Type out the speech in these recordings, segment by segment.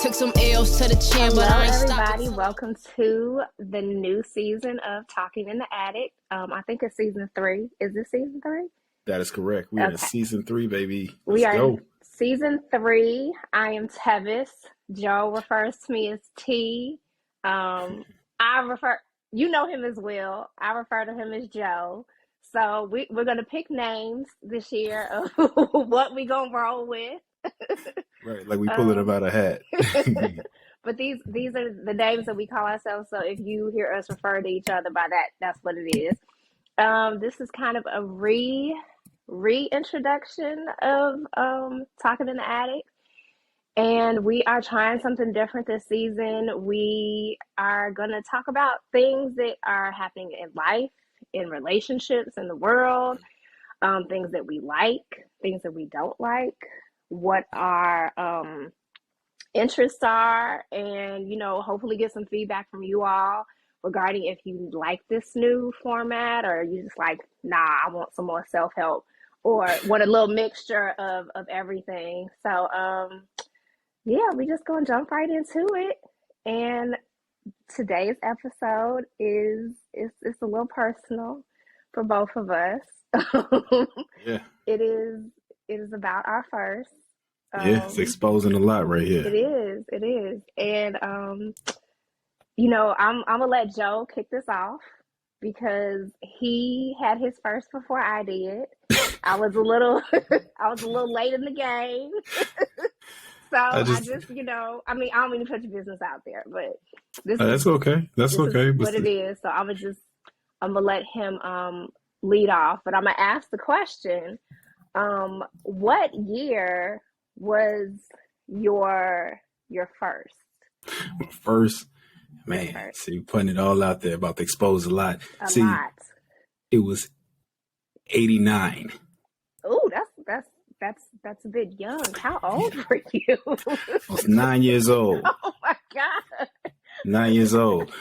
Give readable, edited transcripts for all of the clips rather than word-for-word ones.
Took some L's to the chin, Hello, but I ain't everybody. stopping. Welcome to the new season of Talking in the Attic. I think it's season 3. Is this season 3? That is correct. We are in Okay. season 3, baby. We Let's are go. in season 3. I am Tevis. Joe refers to me as T. I refer, you know him as Will. I refer to him as Joe. So we're going to pick names this year of what we going to roll with. Right, like we pulling them out of a hat. But these are the names that we call ourselves. So if you hear us refer to each other by that, that's what it is. This is kind of a reintroduction of Talking in the Attic. And we are trying something different this season. We are going to talk about things that are happening in life, in relationships, in the world, things that we like, things that we don't like, what our interests are, and hopefully get some feedback from you all regarding if you like this new format, or you just like, nah, I want some more self-help, or want a little mixture of everything. So yeah, we just gonna jump right into it. And today's episode is it's a little personal for both of us. Yeah. It is about our first. Yeah, it's exposing a lot right here. It is. And I'm gonna let Joe kick this off because he had his first before I did. I was a little late in the game. So I just I don't mean to put your business out there, but that's okay. That's okay. What it is. So I'm gonna let him lead off, but I'm gonna ask the question. What year was your first? First, man. See, putting it all out there, about to expose a lot. A lot. It was 89. Oh, that's a bit young. How old were you? I was 9 years old. Oh my God. 9 years old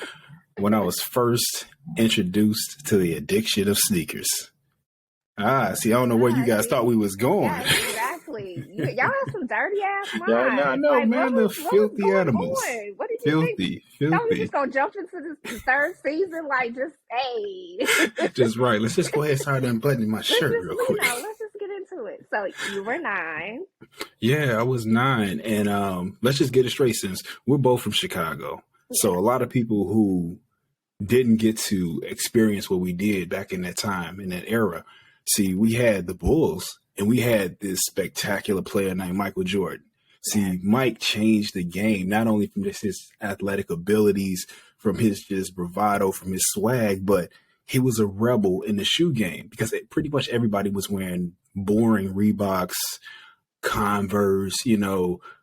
when I was first introduced to the addiction of sneakers. See, I don't know where you guys thought we was going. Yeah, exactly. Y'all have some dirty ass minds. Yeah, I know, man. The filthy animals. What did you think? Filthy. We just gonna jump into this third season, like just hey. Just right. Let's just go ahead and start unbuttoning my shirt real quick. Let's just get into it. So you were 9. Yeah, I was 9, and let's just get it straight, since we're both from Chicago. Yeah. So a lot of people who didn't get to experience what we did back in that time, in that era. See, we had the Bulls, and we had this spectacular player named Michael Jordan. See, Mike changed the game, not only from just his athletic abilities, from his just bravado, from his swag, but he was a rebel in the shoe game, because pretty much everybody was wearing boring Reeboks, Converse,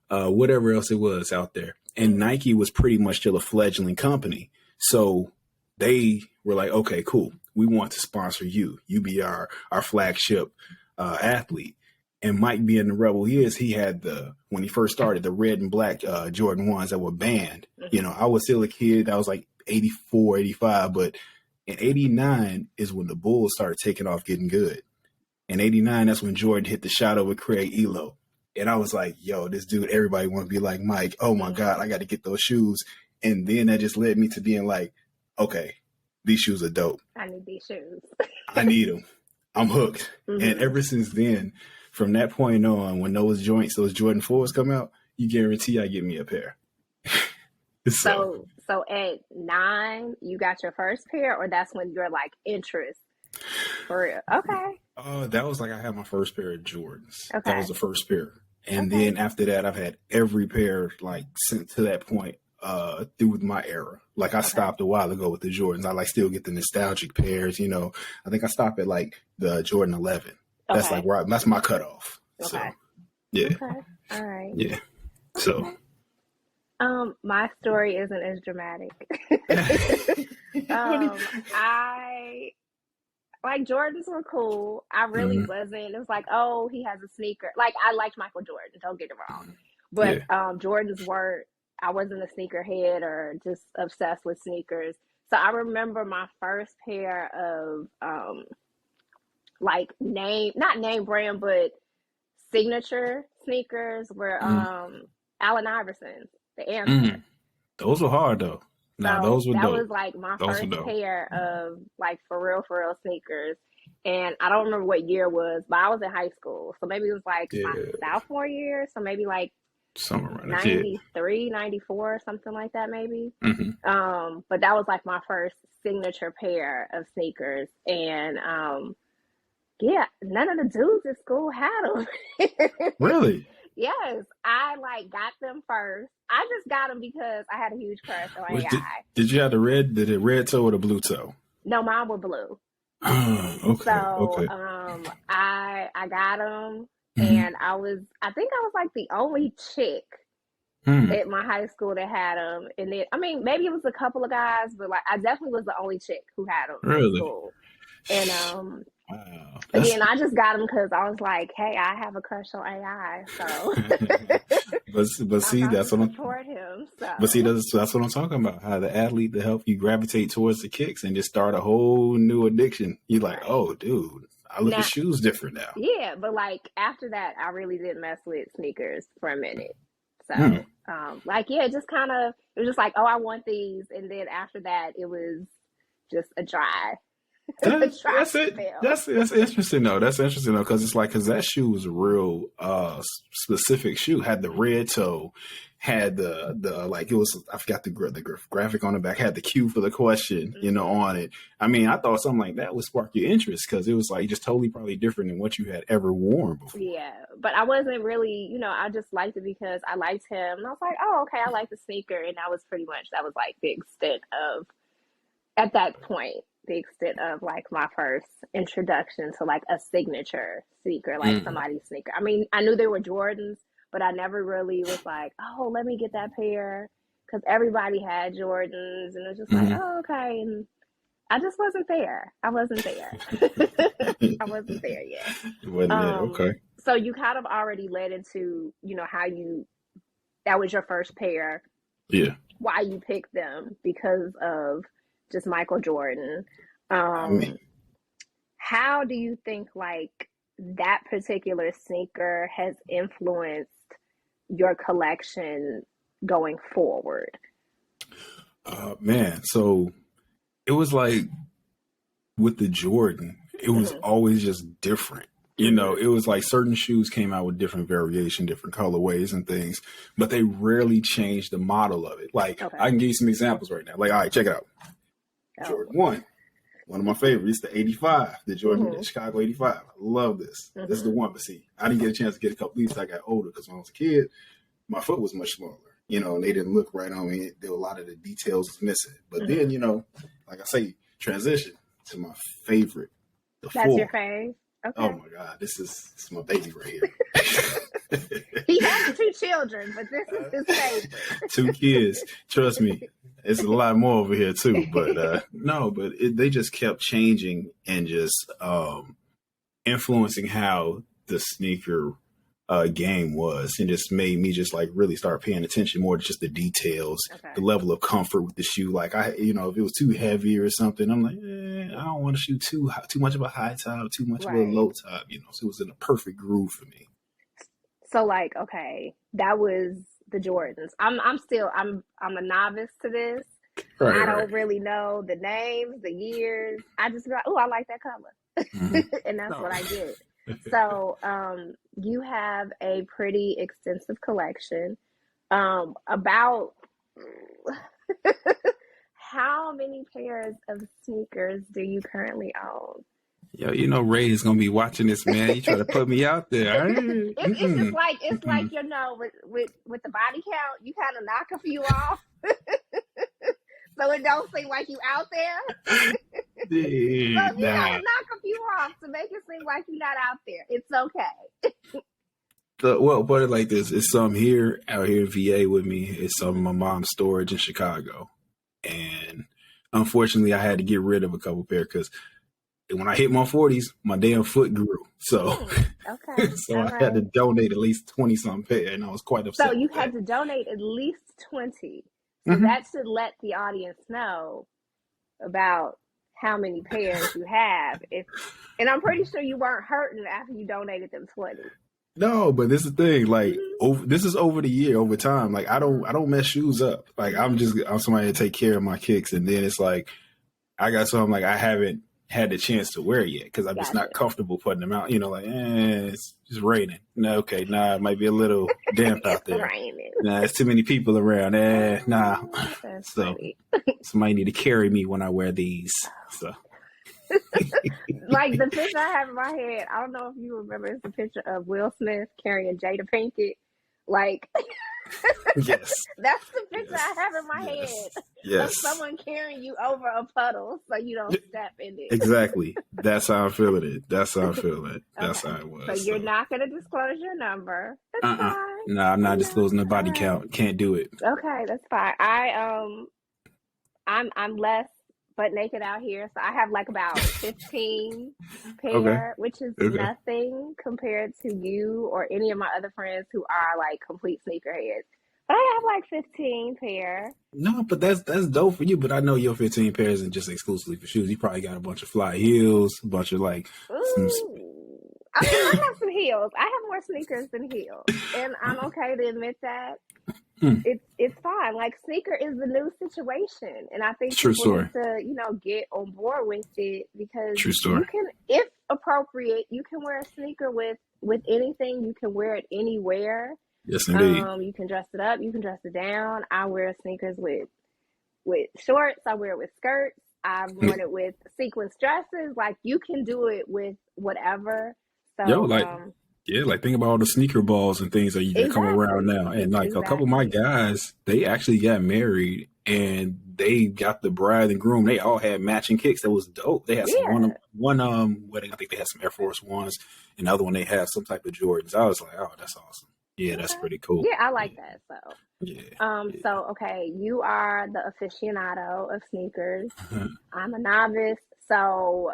whatever else it was out there. And Nike was pretty much still a fledgling company. So they were like, okay, cool. We want to sponsor you. You be our flagship athlete. And Mike, being the rebel he had when he first started, the red and black Jordan 1s that were banned. Mm-hmm. I was still a kid. I was like 84, 85. But in 89 is when the Bulls started taking off, getting good. In 89, that's when Jordan hit the shot over Craig Elo. And I was like, yo, this dude, everybody want to be like Mike. Oh, my God, I got to get those shoes. And then that just led me to being like, okay, these shoes are dope. I need these shoes. I need them. I'm hooked. Mm-hmm. And ever since then, from that point on, when those Jordan 4s come out, you guarantee I get me a pair. So at 9, you got your first pair, or that's when you're like interest for real? Okay. That was like I had my first pair of Jordans. Okay. That was the first pair. And then after that, I've had every pair like since to that point through my era. Like I stopped a while ago with the Jordans. I still get the nostalgic pairs, I think I stopped at like the Jordan 11. That's like that's my cutoff. Okay. So, yeah. Okay. All right. Yeah. So. My story isn't as dramatic. I like Jordans were cool. I really wasn't. It was like, oh, he has a sneaker. Like I liked Michael Jordan. Don't get it wrong. But Jordans weren't. I wasn't a sneakerhead or just obsessed with sneakers. So I remember my first pair of not name brand, but signature sneakers were Allen Iverson's, the answer. Mm. Those were hard though. Nah, So those were that dope. was like my Those were first dope. pair of like for real sneakers. And I don't remember what year it was, but I was in high school. So maybe it was like my Yeah, sophomore year. So maybe like somewhere around that. Yeah. 93, 94, something like that, maybe. Hmm. But that was like my first signature pair of sneakers. And yeah, none of the dudes at school had them. Really? Yes, I like got them first. I just got them because I had a huge crush on Was, AI. did you have the red? Did it red toe or the blue toe? No, mine were blue. Okay. So Okay. I got them, Hmm. and I think I was like the only chick Hmm. at my high school that had them. And then, I mean, maybe it was a couple of guys, but like I definitely was the only chick who had them at Really? school. And Wow. again, I just got them because I was like, hey, I have a crush on AI, so but see, I that's should what I'm. support him. But see, So that's what I'm talking about. How the athlete to help you gravitate towards the kicks and just start a whole new addiction. You're like, right oh, dude, I look at now, shoes different now. yeah, but like after that, I really didn't mess with sneakers for a minute. Hmm. So like yeah, just kind of it was just like, oh, I want these, and then after that, it was just a dry, a dry That's it. spell. That's interesting though. That's interesting though because it's like because that shoe was a real specific shoe. Had the red toe, had the like it was I forgot the graphic on the back. Had the cue for the question, on it. I mean, I thought something like that would spark your interest because it was like just totally probably different than what you had ever worn before. Yeah, but I wasn't really, I just liked it because I liked him, and I was like, oh, okay, I like the sneaker, and that was like the extent of at that point. The extent of like my first introduction to like a signature sneaker, like Mm. somebody's sneaker. I mean, I knew they were Jordans, but I never really was like, oh, let me get that pair because everybody had Jordans, and it was just like, Hmm. oh, okay. And I just wasn't there. I wasn't there. I wasn't there yet. It wasn't there. Okay. So you kind of already led into, how that was your first pair, Yeah. why you picked them because of just Michael Jordan. I mean, How do you think like that particular sneaker has influenced your collection going forward? man. So it was like with the Jordan, it was Mhm. always just different. It was like certain shoes came out with different variation, different colorways and things, but they rarely changed the model of it. Like Okay. I can give you some examples right now. Like, all right, check it out. Oh. Jordan 1 of my favorites, the 85, the Jordan, the Chicago 85. I love this. This is the one. But see, I didn't get a chance to get a couple of these until I got older because when I was a kid, my foot was much smaller, and they didn't look right on me. There were a lot of the details missing. But then, like I say, transition to my favorite, the That's 4. your fave? Okay. Oh my God, this is my baby right here. He has 2 children, but this is his favorite. 2 kids. Trust me, it's a lot more over here too. But no, but they just kept changing and just influencing how the sneaker game was, and just made me just like really start paying attention more to just the details, the level of comfort with the shoe. Like if it was too heavy or something, I'm like, I don't want to shoe too much of a high top, too much of a low top. So it was in a perfect groove for me. So like, okay, that was the Jordans. I'm a novice to this. Right, I don't really know the names, the years. I just be like, oh, I like that color, and that's what I get. So you have a pretty extensive collection. About how many pairs of sneakers do you currently own? Yo, Ray is gonna be watching this, man. You try to put me out there. It's just like with the body count, you kind of knock a few off, so it don't seem like you out there. So you gotta knock a few off to make it seem like you're not out there. It's okay. Well, put it like this: it's some out here in VA with me. It's some in my mom's storage in Chicago, and unfortunately, I had to get rid of a couple pair because when I hit my 40s, my damn foot grew. So, so I had to donate at least 20 something pair, and I was quite upset. So you had to donate at least 20. So that should let the audience know about how many pairs you have. And I'm pretty sure you weren't hurting after you donated them 20. No, but this is the thing. Like, this is over time. Like, I don't mess shoes up. Like, I'm somebody to take care of my kicks, and then it's like I got something like I haven't had the chance to wear it yet because I'm just not comfortable putting them out. You know, like, it's just raining. No, okay, nah, it might be a little damp out there. Raining. Nah, there's too many people around. Nah. That's so funny. somebody need to carry me when I wear these. So. Like the picture I have in my head, I don't know if you remember, it's a picture of Will Smith carrying Jada Pinkett. Like, yes, that's the picture I have in my head. Yes, of someone carrying you over a puddle so you don't step in it. Exactly. That's how I'm feeling it. That's how I'm feeling it. That's how it was. So you're not going to disclose your number. That's fine. No, I'm not disclosing the body count. Can't do it. Okay, that's fine. I'm less butt naked out here, so I have like about 15 pair, which is nothing compared to you or any of my other friends who are like complete sneakerheads. But I have like 15 pair. No, but that's dope for you. But I know your 15 pairs isn't just exclusively for shoes. You probably got a bunch of fly heels, a bunch of like. I have some heels. I have more sneakers than heels, and I'm okay to admit that. It's fine. Like, sneaker is the new situation, and I think people need to, get on board with it because you can, if appropriate, you can wear a sneaker with anything. You can wear it anywhere. Yes, indeed. You can dress it up. You can dress it down. I wear sneakers with shorts. I wear it with skirts. I've worn it with sequence dresses. Like, you can do it with whatever. So, like think about all the sneaker balls and things that you can come around now. And like a couple of my guys, they actually got married and they got the bride and groom. They all had matching kicks. That was dope. They had some one wedding. I think they had some Air Force Ones, and the other one they had some type of Jordans. I was like, oh, that's awesome. Yeah, that's pretty cool. Yeah, I like that. So, So okay, you are the aficionado of sneakers. I'm a novice. So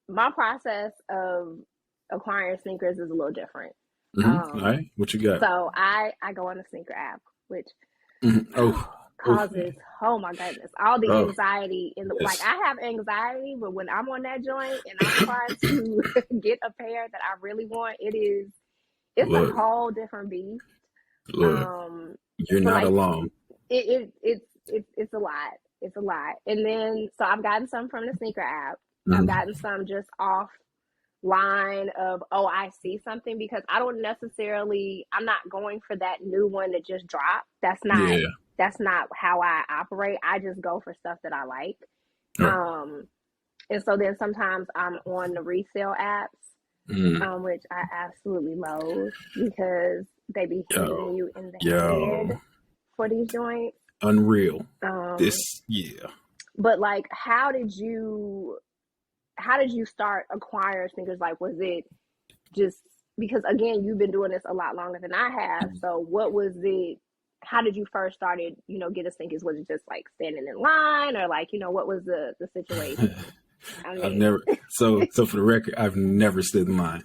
my process of acquiring sneakers is a little different. All right, what you got? So I go on the sneaker app, which causes oh my goodness, all the anxiety in the like. I have anxiety, but when I'm on that joint and I'm trying to get a pair that I really want, it's a whole different beast. You're not alone. It's a lot. It's a lot. And then so I've gotten some from the sneaker app. I've gotten some just off line of I see something, because I don't necessarily, I'm not going for that new one that just dropped. That's not how I operate. I just go for stuff that I like. And so then sometimes I'm on the resale apps, which I absolutely loathe because they be hitting you in the head for these joints. Unreal. But like, how did you start acquiring sneakers? Like, was it just because, again, you've been doing this a lot longer than I have. So what was it? How did you first started, get a sneakers? Was it just like standing in line, or like, what was the situation? I've never, so for the record, I've never stood in line.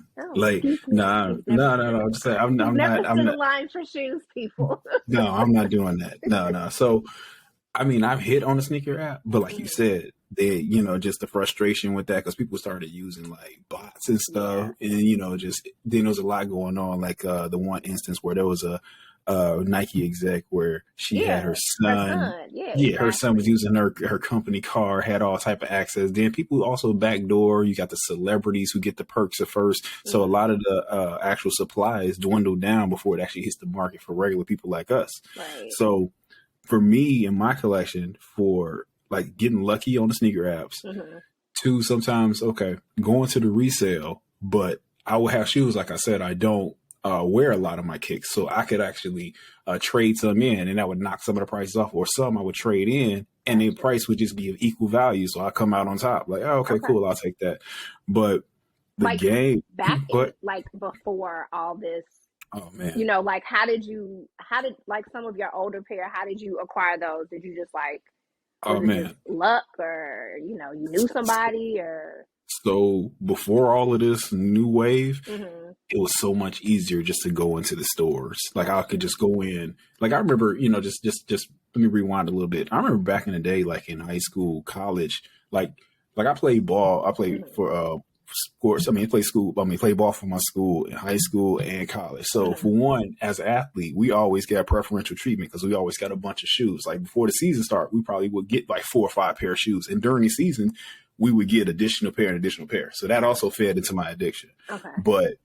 No. I'm just saying, I'm not stood in line for shoes, people. No, I'm not doing that. No. So, I mean, I've hit on the sneaker app, but like you said, they, just the frustration with that, because people started using like bots and stuff, and just then there was a lot going on. Like the one instance where there was a Nike exec where she had her son. Her son was using her company car, had all type of access. Then people also backdoor. You got the celebrities who get the perks at first. So a lot of the actual supplies dwindle down before it actually hits the market for regular people like us. Right. So for me in my collection, for like getting lucky on the sneaker apps, to sometimes going to the resale, but I will have shoes. Like I said, I don't wear a lot of my kicks, so I could actually trade some in, and that would knock some of the prices off, or some I would trade in, and the price would just be of equal value, so I come out on top. Like, cool, I'll take that. But the like game back like before all this, like how did like some of your older pair, how did you acquire those? Did you just like just luck, or you knew somebody, or? So before all of this new wave, it was so much easier just to go into the stores. Like I could just go in. Like I remember, just let me rewind a little bit. I remember back in the day, like in high school, college, like I played ball. I played for sports. I mean, play ball for my school in high school and college. So for one, as an athlete, we always got preferential treatment because we always got a bunch of shoes. Like before the season start, we probably would get like 4 or 5 pair of shoes. And during the season, we would get additional pair. So that also fed into my addiction. Okay. But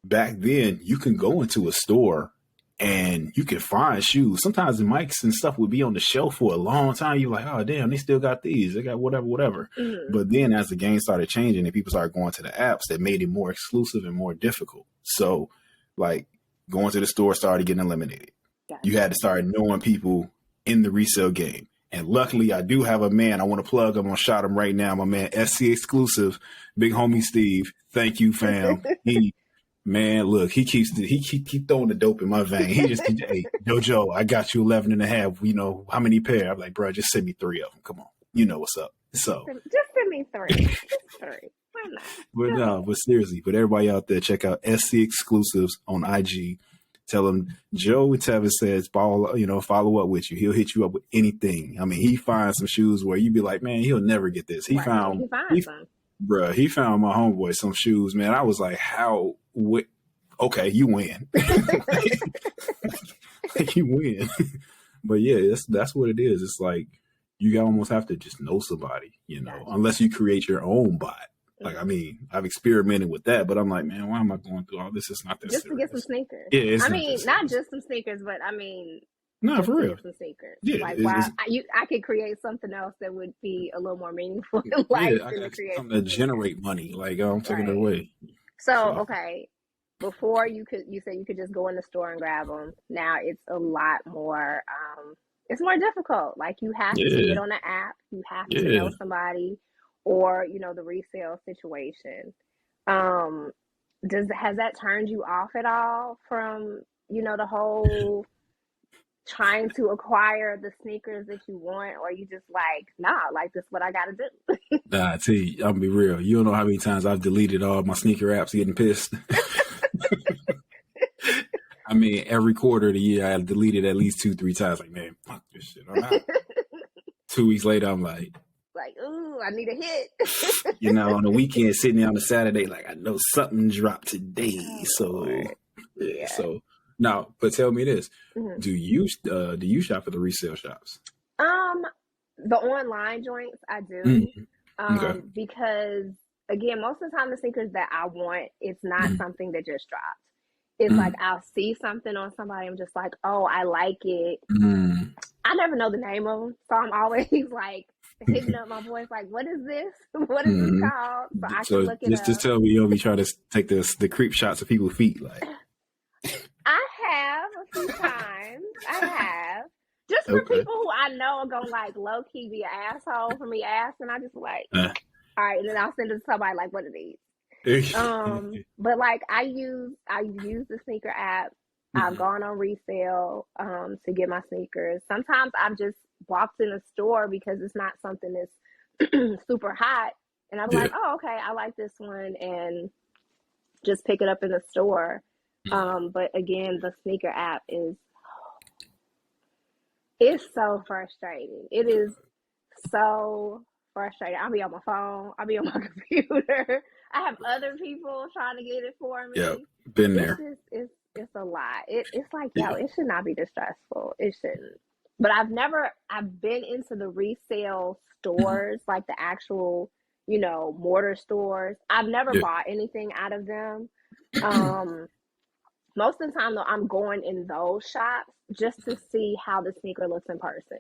back then, you can go into a store and you can find shoes. Sometimes the mics and stuff would be on the shelf for a long time. You're like, oh, damn, they still got these. They got whatever. Mm-hmm. But then as the game started changing and people started going to the apps, that made it more exclusive and more difficult. So, like, going to the store started getting eliminated. Gotcha. You had to start knowing people in the resale game. And luckily, I do have a man. I want to plug him. I'm going to shout him right now. My man, SC Exclusive, big homie Steve. Thank you, fam. Man, look, he keep throwing the dope in my vein. He just, hey, Jojo, I got you 11 and a half. You know, how many pair? I'm like, bro, just send me 3 of them. Come on. You know what's up. So just send me 3. Just 3. Why not? But seriously, but everybody out there, check out SC Exclusives on IG. Tell him Joe Tevis says, follow up with you. He'll hit you up with anything. I mean, he finds some shoes where you'd be like, man, he'll never get this. He found my homeboy some shoes, man. I was like, how? Okay, you win. You win. But yeah, that's what it is. It's like you almost have to just know somebody, unless you create your own bot. Like, I mean, I've experimented with that, but I'm like, man, why am I going through all this? It's not that just serious. To get some sneakers. Yeah, not just some sneakers, but I mean, no, for real. Some sneakers. Yeah, like, I could create something else that would be a little more meaningful in life. Yeah, I got something to generate money. Like, I'm taking it away. So, okay, before you said you could just go in the store and grab them. Now it's a lot more. It's more difficult. Like, you have to see it on the app. You have to know somebody. Or, the resale situation. Has that turned you off at all from, the whole trying to acquire the sneakers that you want? Or you just like, nah, like, this is what I got to do? Nah, I tell you, I'm gonna be real. You don't know how many times I've deleted all my sneaker apps getting pissed. I mean, every quarter of the year, I deleted at least 2-3 times. Like, man, fuck this shit. All right. 2 weeks later, I'm like, ooh, I need a hit. On the weekend, sitting there on a Saturday, like, I know something dropped today. So now, but tell me this: do you shop at the resale shops? The online joints, I do. Okay. Because again, most of the time, the sneakers that I want, it's not something that just dropped. It's like I'll see something on somebody, I'm just like, oh, I like it. I never know the name of them, so I'm always like hitting up my boys, like, what is this? What is this called? So I can look it up. Just tell me you don't be trying to take the creep shots of people's feet, like. I have a few times. I have. Just for people who I know are gonna like low key be an asshole for me asking. I just like, all right, and then I'll send it to somebody like, what are these? But like I use the sneaker app. I've gone on resale to get my sneakers. Sometimes I've just walked in a store because it's not something that's super hot, and I'm like, oh, okay, I like this one, and just pick it up in the store. But again, the sneaker app it's so frustrating. It is so frustrating. I'll be on my phone. I'll be on my computer. I have other people trying to get it for me. Yeah, been there. It's a lot. It's like, yo, it should not be this stressful. It shouldn't. But I've been into the resale stores, like the actual, mortar stores. I've never bought anything out of them. Most of the time, though, I'm going in those shops just to see how the sneaker looks in person.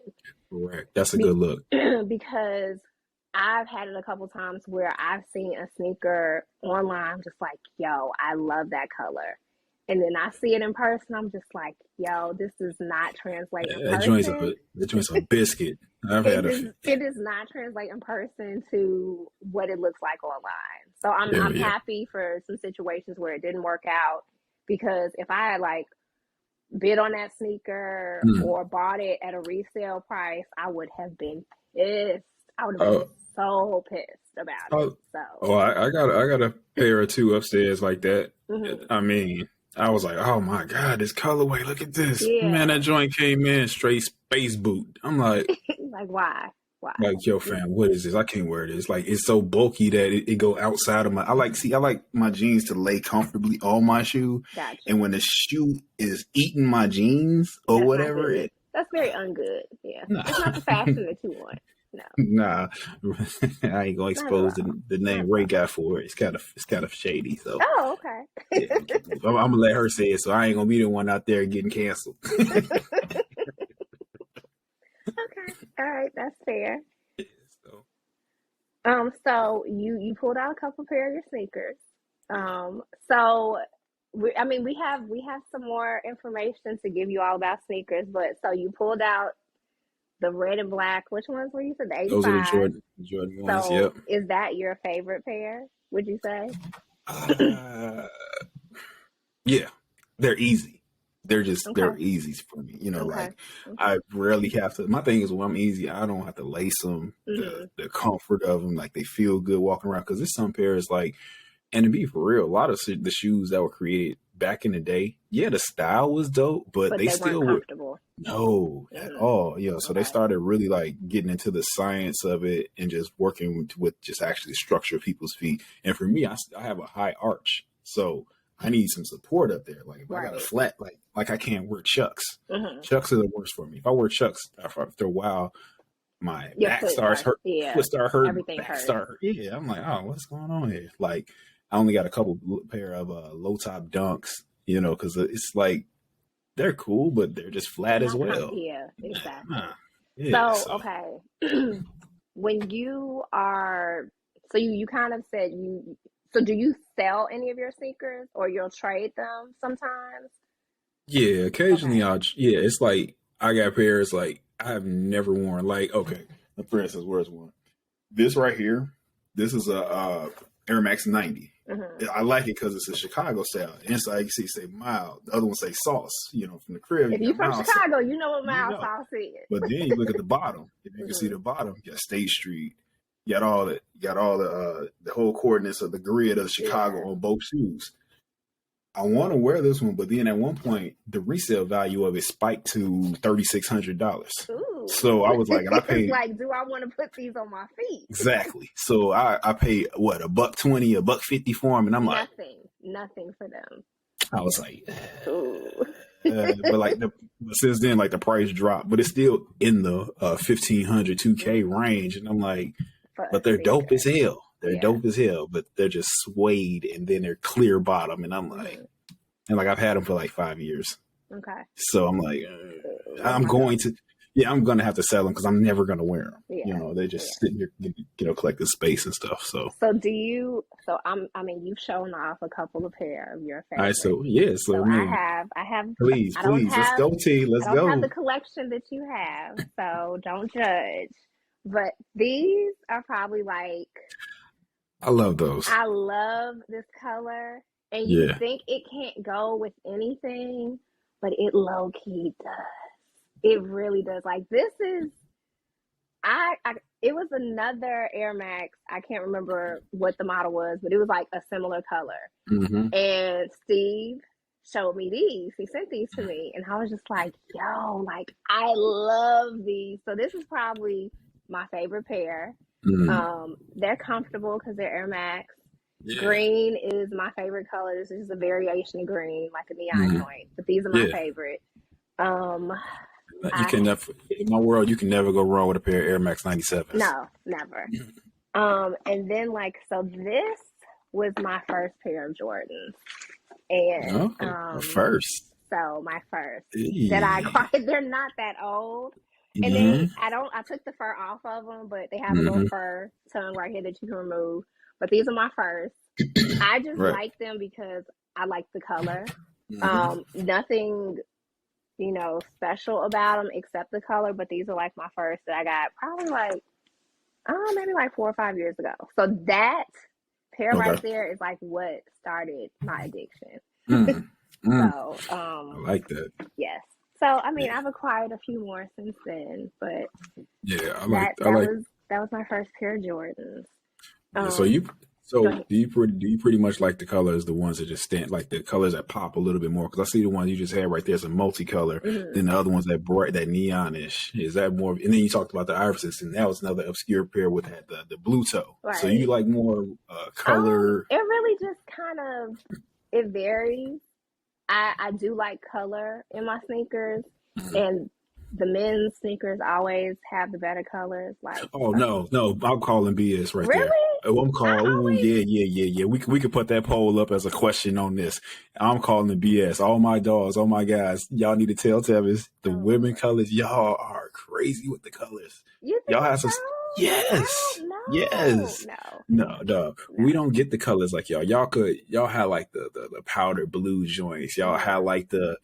Correct. That's a good look. Because I've had it a couple times where I've seen a sneaker online, I'm just like, yo, I love that color. And then I see it in person, I'm just like, yo, this does not translate in person. That joint's a biscuit. It does not translate in person to what it looks like online. So I'm happy for some situations where it didn't work out, because if I had like bid on that sneaker or bought it at a resale price, I would have been pissed. I would have been so pissed about it. So I got a pair or two upstairs like that. I mean, I was like, oh my God, this colorway, look at this. Yeah. Man, that joint came in straight space boot. I'm like, like, why? Why? Like, yo, fam, what is this? I can't wear this. Like, it's so bulky that it go outside of my. I like my jeans to lay comfortably on my shoe, Gotcha. and when the shoe is eating my jeans or That's whatever, that's very ungood. Yeah, nah. It's not the fashion that you want. No, Nah, I ain't gonna expose the name Ray got for it. It's kind of shady. So, oh, okay. yeah, I'm gonna let her say it. So I ain't gonna be the one out there getting canceled. Okay, all right, that's fair. So you pulled out a couple pair of your sneakers. So we have some more information to give you all about sneakers, but so you pulled out the red and black. Which ones were you said? The 85. Those are the Jordan ones. So Yep. is that your favorite pair? Would you say? Yeah, they're easy. They're easy for me. Okay. Like I rarely have to. My thing is when I'm easy, I don't have to lace them. The comfort of them, like they feel good walking around. Because there's some pairs like, and to be for real, a lot of the shoes that were created back in the day, yeah, the style was dope, but they still weren't comfortable. No, at all. Yeah, so they started really like getting into the science of it and just working with just actually structure people's feet. And for me, I have a high arch, so I need some support up there. Like if I got a flat, like I can't wear Chucks. Chucks are the worst for me. If I wear Chucks after a while, my back starts hurt. Yeah, foot start hurting. Everything hurts. Yeah, I'm like, oh, what's going on here? Like I only got a couple pair of low top Dunks, because it's like they're cool, but they're just flat as well. Yeah, exactly. So okay, when you are, so you kind of said so do you sell any of your sneakers or you'll trade them sometimes? Yeah, occasionally it's like I got pairs like I have never worn. Like, okay, for instance, where's one? This right here, this is a Air Max 90. I like it because it's a Chicago style. Inside you say mild. The other one say sauce. From the crib. If you're from Chicago, you know what mild sauce is. But then you look at the bottom. If you can see the bottom, you got State Street. You got all the whole coordinates of the grid of Chicago on both shoes. I want to wear this one, but then at one point the resale value of it spiked to $3,600. So I was like, and I paid like, do I want to put these on my feet? Exactly. So I paid what, $120, $150 for them, and I'm like, nothing for them. I was like, but like since then, like the price dropped, but it's still in the 1,500 2K range, and I'm like, but they're dope as hell. They're dope as hell, but they're just suede and then they're clear bottom. And I'm like, and like I've had them for like 5 years. Okay. So I'm like, I'm going to have to sell them because I'm never going to wear them. Yeah. They're just sitting here, collecting space and stuff. So you've shown off a couple of pair of your favorites. All right. So I have. Please, let's go, T. Let's go. I don't have the collection that you have, so don't judge. But these are probably like, I love those. I love this color. And you think it can't go with anything, but it low key does. It really does. Like this is, it was another Air Max. I can't remember what the model was, but it was like a similar color. And Steve showed me these. He sent these to me, and I was just like, yo, like I love these. So this is probably my favorite pair. They're comfortable because they're Air Max. Green is my favorite color. This is a variation of green, like a neon joint. But these are my favorite. You can never, in my world, you can never go wrong with a pair of Air Max 97s. No, never. And then so this was my first pair of Jordans. And first. So my first that I acquired. They're not that old. And then I took the fur off of them, but they have a little fur tongue right here that you can remove. But these are my first. I just like them because I like the color. Nothing, special about them except the color. But these are like my first that I got probably maybe 4 or 5 years ago. So that pair right there is like what started my addiction. So I like that. Yes. So I've acquired a few more since then, but that was my first pair of Jordans. So Go So ahead. do you pretty much like the colors, the ones that just stand, like the colors that pop a little bit more? Because I see the ones you just had right there is a multicolor, Hmm. then the other ones that bright, that neonish. Is that more? And then you talked about the irises, and that was another obscure pair with that the blue toe. So you Right. like more color? It really just kind of it varies. I do like color in my sneakers, and the men's sneakers always have the better colors. Like, Oh no, no, I'm calling BS right there. really, Oh, I'm I calling. Oh always yeah. We could put that poll up as a question on this. I'm calling the BS. All my dogs, all my guys, y'all need to tell Tevis the oh women Lord. colors. Y'all are crazy with the colors. You Y'all think have some. so? I Yes, don't know. yes. No, No, dog. no. We don't get the colors like y'all. Y'all had like the powder blue joints. Y'all had Hmm. like the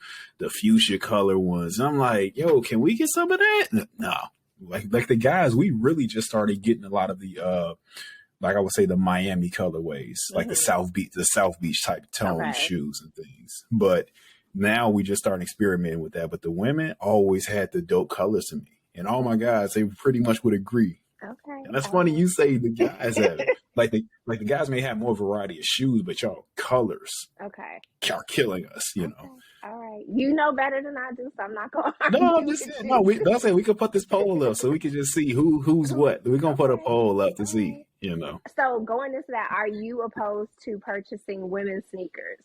fuchsia color ones. And I'm like, yo, can we get some of that? No. Like the guys, we really just started getting a lot of the like I would say the Miami colorways, like Hmm. the South Beach type tone Okay. shoes and things. But now we just starting experimenting with that. But the women always had the dope colors to me. And all my guys, they pretty much would agree. Okay. And that's All funny you right. say the guys have it. Like the guys may have more variety of shoes, but y'all colors Okay. are killing us, you know. Okay. All right. You know better than I do, so I'm not gonna No, I'm argue just with saying. No, you. don't say we could put this poll up so we can just see who's what. We're gonna put a Okay. poll up to All see, right. you know. So going into that, are you opposed to purchasing women's sneakers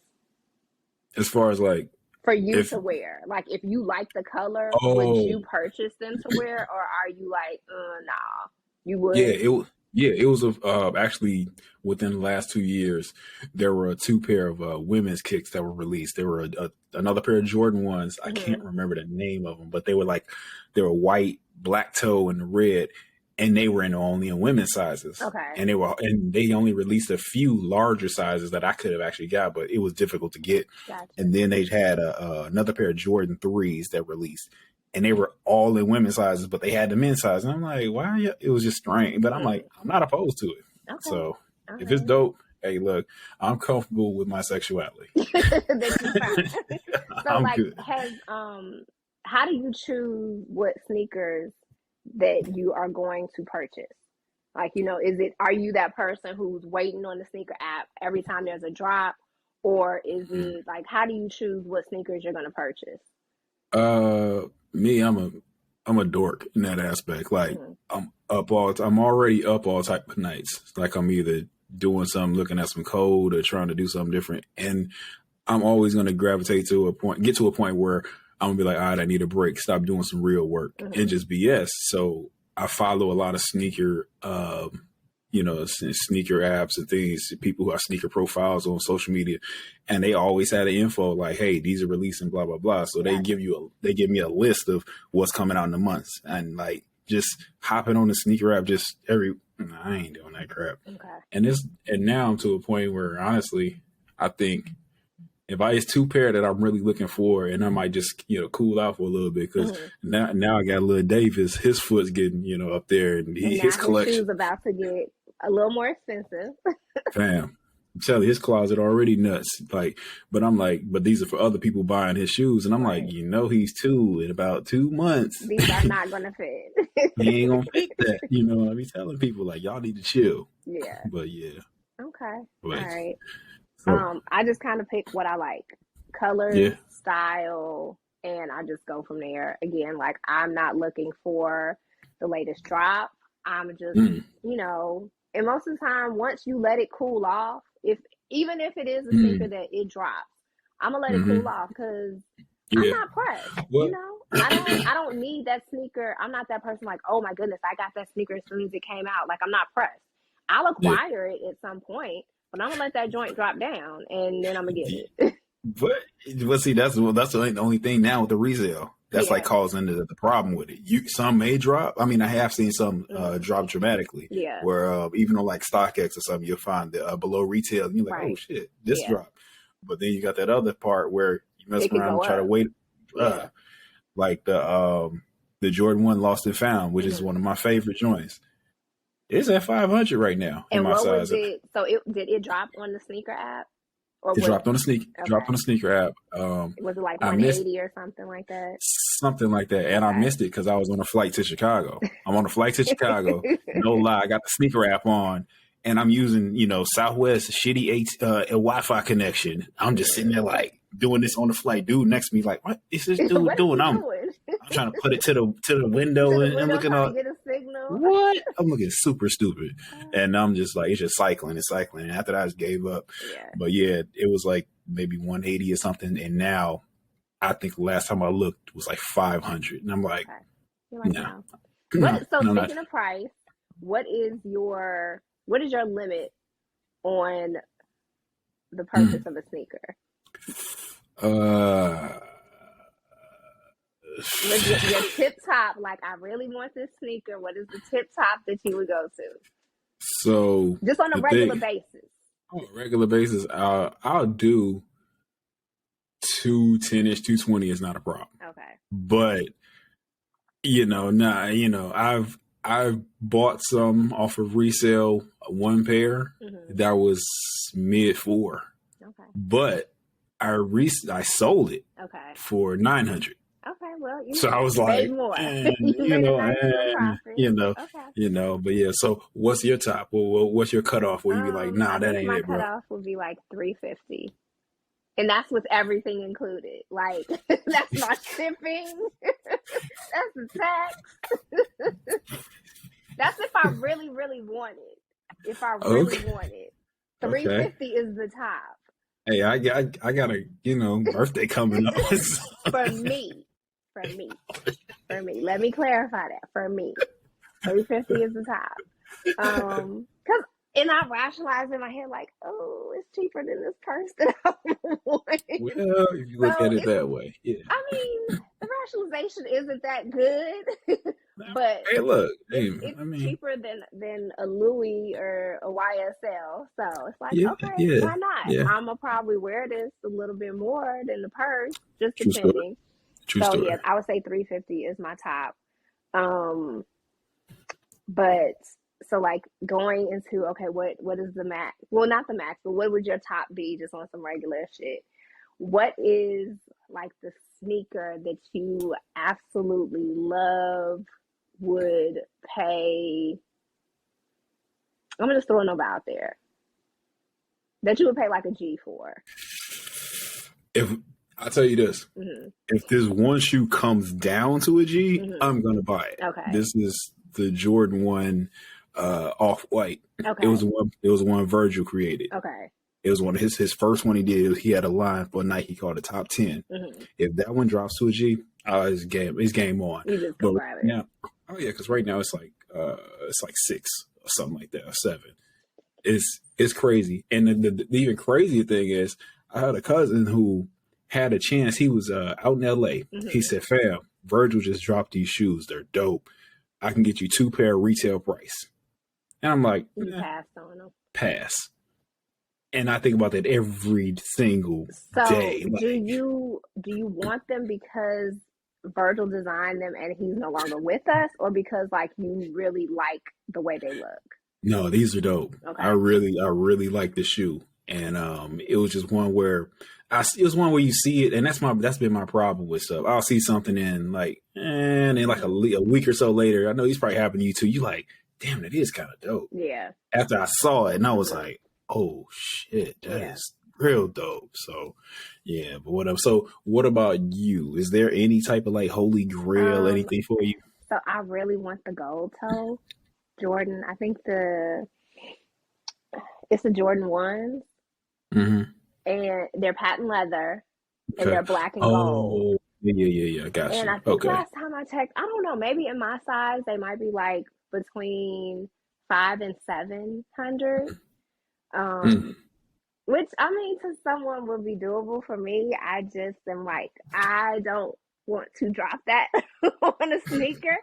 As far as like for you if to wear? Like, if you like the color, would oh you purchase them to wear, or are you like, nah, you yeah, would? it was actually within the last 2 years there were two pair of women's kicks that were released. There were another pair of Jordan ones. I Hmm. can't remember the name of them, but they were white, black toe, and red, and they were only in women's sizes. Okay. And they only released a few larger sizes that I could have actually got, but it was difficult to get. Gotcha. And then they had another pair of Jordan 3s that released, and they were all in women's sizes, but they had the men's size. And I'm like, why are you? It was just strange. But I'm Hmm. like, I'm not opposed to it. Okay. So All if it's right. dope, hey, look, I'm comfortable with my sexuality. That you found. So, I'm like, good. how do you choose what sneakers that you are going to purchase? Like, are you that person who's waiting on the sneaker app every time there's a drop? Or is Mm. it like, how do you choose what sneakers you're going to purchase? Me, I'm a dork in that aspect. Like Hmm. I'm already up all type of nights. Like I'm either doing something, looking at some code, or trying to do something different. And I'm always going to gravitate get to a point where I'm gonna be like, all right, I need a break, stop doing some real work Hmm. and just BS. So I follow a lot of sneaker, sneaker apps and things, people who have sneaker profiles on social media, and they always had an info like, hey, these are releasing blah, blah, blah. So they Gotcha. give me a list of what's coming out in the months, and like just hopping on the sneaker app, I ain't doing that crap. Okay. And now I'm to a point where honestly, I think if it's two pair that I'm really looking for, and I might just cool out for a little bit because Hmm. now I got a little Davis, his foot's getting up there, and And his now his collection, shoes about to get a little more expensive. fam. I'm telling you, his closet already nuts. Like, but I'm like, but these are for other people buying his shoes, and I'm like, Right. he's two in about 2 months. These are not going to fit. He ain't gonna fit that. I be telling people like, y'all need to chill. Yeah. But yeah, Okay. All but right. so I just kind of pick what I like, colors, yeah, style, and I just go from there. Again, like, I'm not looking for the latest drop. I'm just, mm, and most of the time, once you let it cool off, even if it is a sneaker mm, that it drops, I'm gonna let it cool mm-hmm, off because I'm yeah. not pressed. What? I don't need that sneaker. I'm not that person like, oh my goodness, I got that sneaker as soon as it came out. Like, I'm not pressed. I'll Yeah. acquire it at some point, but I'm gonna let that joint drop down and then I'm gonna get it. But see, that's the only thing now with the resale. That's like Yeah. causing the problem with it. Some may drop. I mean, I have seen some drop dramatically, Yeah. where even on like StockX or something, you'll find the below retail, and you're like, oh Right. shit, this Yeah. drop. But then you got that other part where you mess It could around go and try to up. wait, Yeah. like the Jordan 1 Lost and Found, which is one of my favorite joints. It's at 500 right now in And my what was size. it? So did it drop on the sneaker app? Or It dropped on the okay. sneaker app. Was it like I missed 180 or something like that? something like that, and I Okay. missed it because I was on a flight to Chicago. I'm on a flight to Chicago. No lie, I got the sneaker app on, and I'm using, Southwest shitty Wi-Fi connection. I'm just sitting there like doing this on the flight. Dude next to me like, what is this dude What doing? is he I'm doing? trying to put it to the window and looking trying up. to get a signal. What? I'm looking super stupid. And I'm just like, it's just cycling and cycling. And after that, I just gave up. Yeah. But yeah, it was like maybe 180 or something. And now I think the last time I looked was like 500. And I'm like, okay. no. Speaking of price, what is your limit on the purchase of a sneaker? Your tip top, like I really want this sneaker. What is the tip top that you would go to? So just on a regular basis. On a regular basis, I'll do 210-ish, 220 is not a problem. Okay. But I've bought some off of resale, one pair that was mid 4. Okay. But I sold it for 900. Okay, well, so I was like, more. But yeah. So what's your top? Well, what's your cutoff? Where you be like, nah, that ain't it, bro. My cutoff would be like 350, and that's with everything included. Like that's not shipping. That's the tax. That's if I really, really want it. If I really want it, 350 is the top. Hey, I got a birthday coming up. For me. Let me clarify that. For me, 350 is the top. And I rationalize in my head like, oh, it's cheaper than this purse that I want. Well, if you look at it that way, yeah. I mean, the rationalization isn't that good, but hey, look, it's cheaper than a Louis or a YSL. So it's like, why not? Yeah. I'm gonna probably wear this a little bit more than the purse, just depending. True story. Yeah, I would say 350 is my top. But so like going into what is the max? Well, not the max, but what would your top be just on some regular shit? What is like the sneaker that you absolutely love, would pay? I'm gonna just throw a number out there that you would pay like a G for. If I'll tell you this, if this one shoe comes down to a G, I'm gonna buy it. Okay. This is the Jordan 1 off-white. Okay. It was one Virgil created. Okay. It was one of his first one he did. He had a line for Nike called the Top 10. If that one drops to a G, it's game on. You just go grab it. Now, because right now it's like 6 or something like that, or 7. It's crazy. And the even crazier thing is, I had a cousin who had a chance. He was out in LA. He said, "Fam, Virgil just dropped these shoes. They're dope. I can get you 2 pair retail price." And I'm like, passed on them. Pass. And I think about that every single day. Like, do you want them because Virgil designed them and he's no longer with us, or because like you really like the way they look? No, these are dope. Okay. I really like the shoe. And it was just one where you see it, and that's been my problem with stuff. I'll see something and then like a week or so later, I know it's probably happened to you too. You like, damn, it is kind of dope. Yeah. After I saw it, and I was like, oh shit, that is real dope. So yeah, but whatever. So what about you? Is there any type of like holy grail, anything for you? So I really want the gold toe Jordan. I think it's the Jordan 1s. And they're patent leather, and they're black and gold. Yeah, gotcha. And I think last time I checked, I don't know, maybe in my size they might be like between 500 and 700. Which I mean, to someone would be doable. For me, I just am like, I don't want to drop that on a sneaker.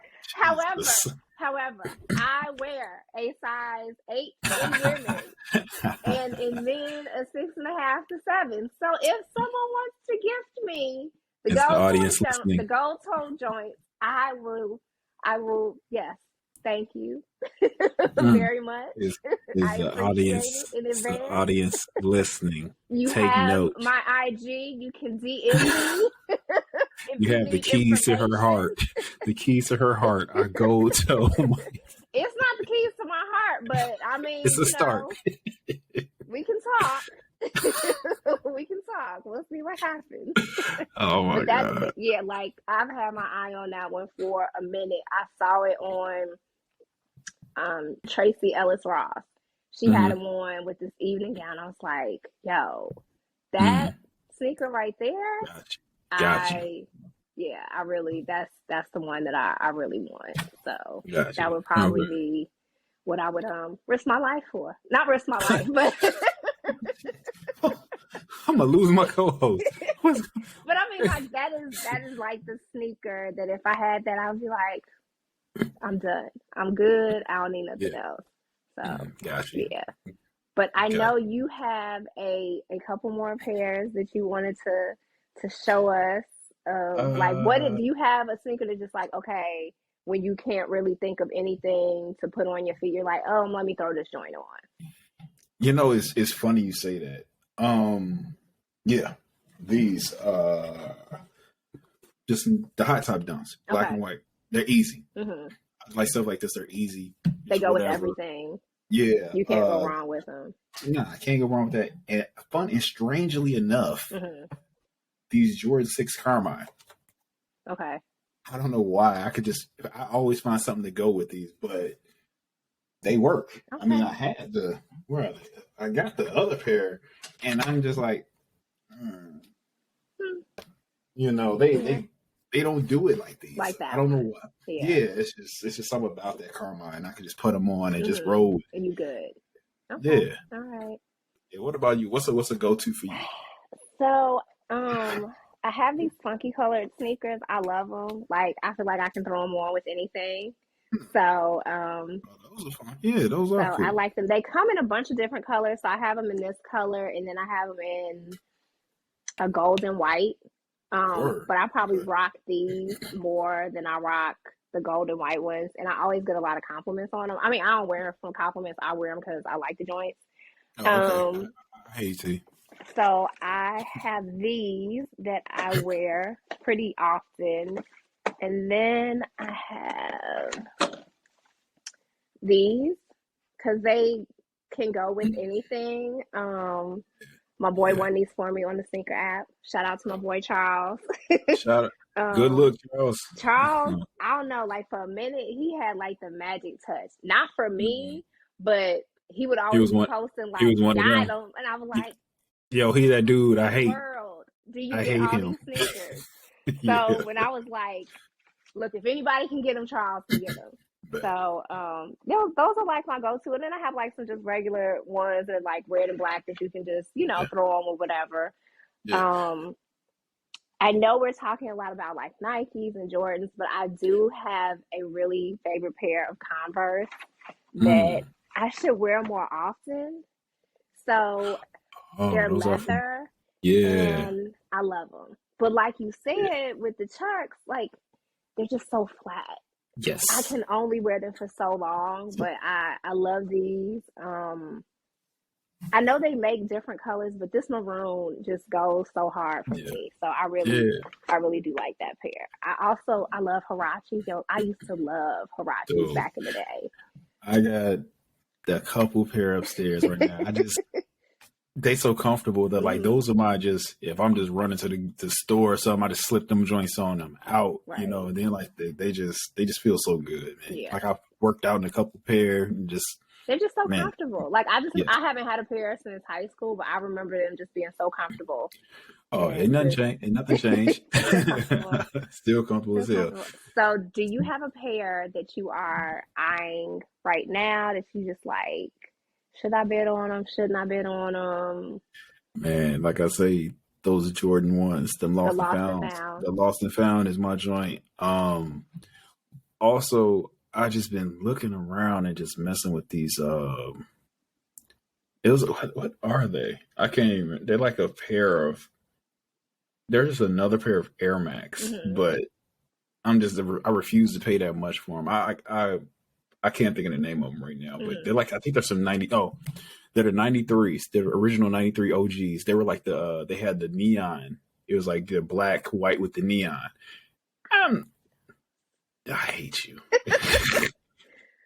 However, I wear a size 8 in women and in men a 6.5 to 7. So if someone wants to gift me the gold toe joints, I will. Yes, thank you very much. Is the audience listening? You take have notes. My IG. You can DM me. You have the keys to her heart. The keys to her heart are gold toe. It's not the keys to my heart, but I mean, mean, It's a start. We can talk. We can talk. We'll see what happens. Oh my God. Yeah, like I've had my eye on that one for a minute. I saw it on Tracy Ellis Ross. She had him on with this evening gown. I was like, yo, that sneaker right there. Gotcha. I really that's the one that I really want. So Gotcha. that would probably be what I would risk my life for. Not risk my life, but I'm gonna lose my co-host. But I mean, like that is like the sneaker that if I had that, I would be like, I'm done. I'm good. I don't need nothing else. So Gotcha. Yeah. But I know you have a couple more pairs that you wanted to show us. Like, do you have a sneaker that's just like, okay, when you can't really think of anything to put on your feet, you're like, oh, let me throw this joint on. You know, it's funny you say that. Yeah, these just the high top dunks, black and white. They're easy. Like stuff like this, they're easy. They go with everything. Yeah, you can't go wrong with them. Nah, I can't go wrong with that. And fun and strangely enough, these Jordan 6 Carmine. Okay. I don't know why. I always find something to go with these, but they work. Okay. I mean, I got the other pair, and I'm just like, you know, they don't do it like these. Like that. I don't know why. Yeah, it's just something about that Carmine. I can just put them on and just roll. And you good. Okay. Yeah. All right. Yeah, what about you? What's a go-to for you? So, I have these funky colored sneakers. I love them. Like, I feel like I can throw them on with anything. So, those are fun. Yeah, those are cool. I like them. They come in a bunch of different colors. So I have them in this color, and then I have them in a gold and white. But I probably rock these more than I rock the gold and white ones. And I always get a lot of compliments on them. I mean, I don't wear them for compliments. I wear them because I like the joints. Okay. I hate you. So I have these that I wear pretty often. And then I have these because they can go with anything. My boy won these for me on the sneaker app. Shout out to my boy Charles. Shout out. Good look, Charles. Charles, I don't know, like for a minute, he had like the magic touch. Not for me, but he would always be posting like item, and I was like, yo, he that dude I hate. World, do you get all these sneakers? So when I was like, look, if anybody can get them, Charles can get them. So those are like my go-to, and then I have like some just regular ones that are like red and black that you can just throw on or whatever. I know we're talking a lot about like Nikes and Jordans, but I do have a really favorite pair of Converse that I should wear more often. So they're leather, and I love them. But like you said, with the Chucks, like they're just so flat. Yes, I can only wear them for so long, but I love these. I know they make different colors, but this maroon just goes so hard for me. So I really do like that pair. I love Huaraches. I used to love Huaraches back in the day. I got a couple pair upstairs right now. They so comfortable that like those are my if I'm just running to the store or something, I just slip them joints on them out, and then like they just feel so good, man. Yeah. Like I've worked out in a couple pair and they're just so comfortable. Like I haven't had a pair since high school, but I remember them just being so comfortable. Oh, ain't nothing changed. Still comfortable as hell. So do you have a pair that you are eyeing right now that you just like, should I bid on them? Shouldn't I bid on them? Man, like I say, those Jordan ones, them lost and found. The lost and found is my joint. Also, I just been looking around and just messing with these. What are they? I can't even. They're like a pair of. They're just another pair of Air Max, but I refuse to pay that much for them. I can't think of the name of them right now, but they're like, I think there's some 90. Oh, they're the 93s. They're the original 93 OGs. They were like they had the neon. It was like the black, white with the neon. I hate you.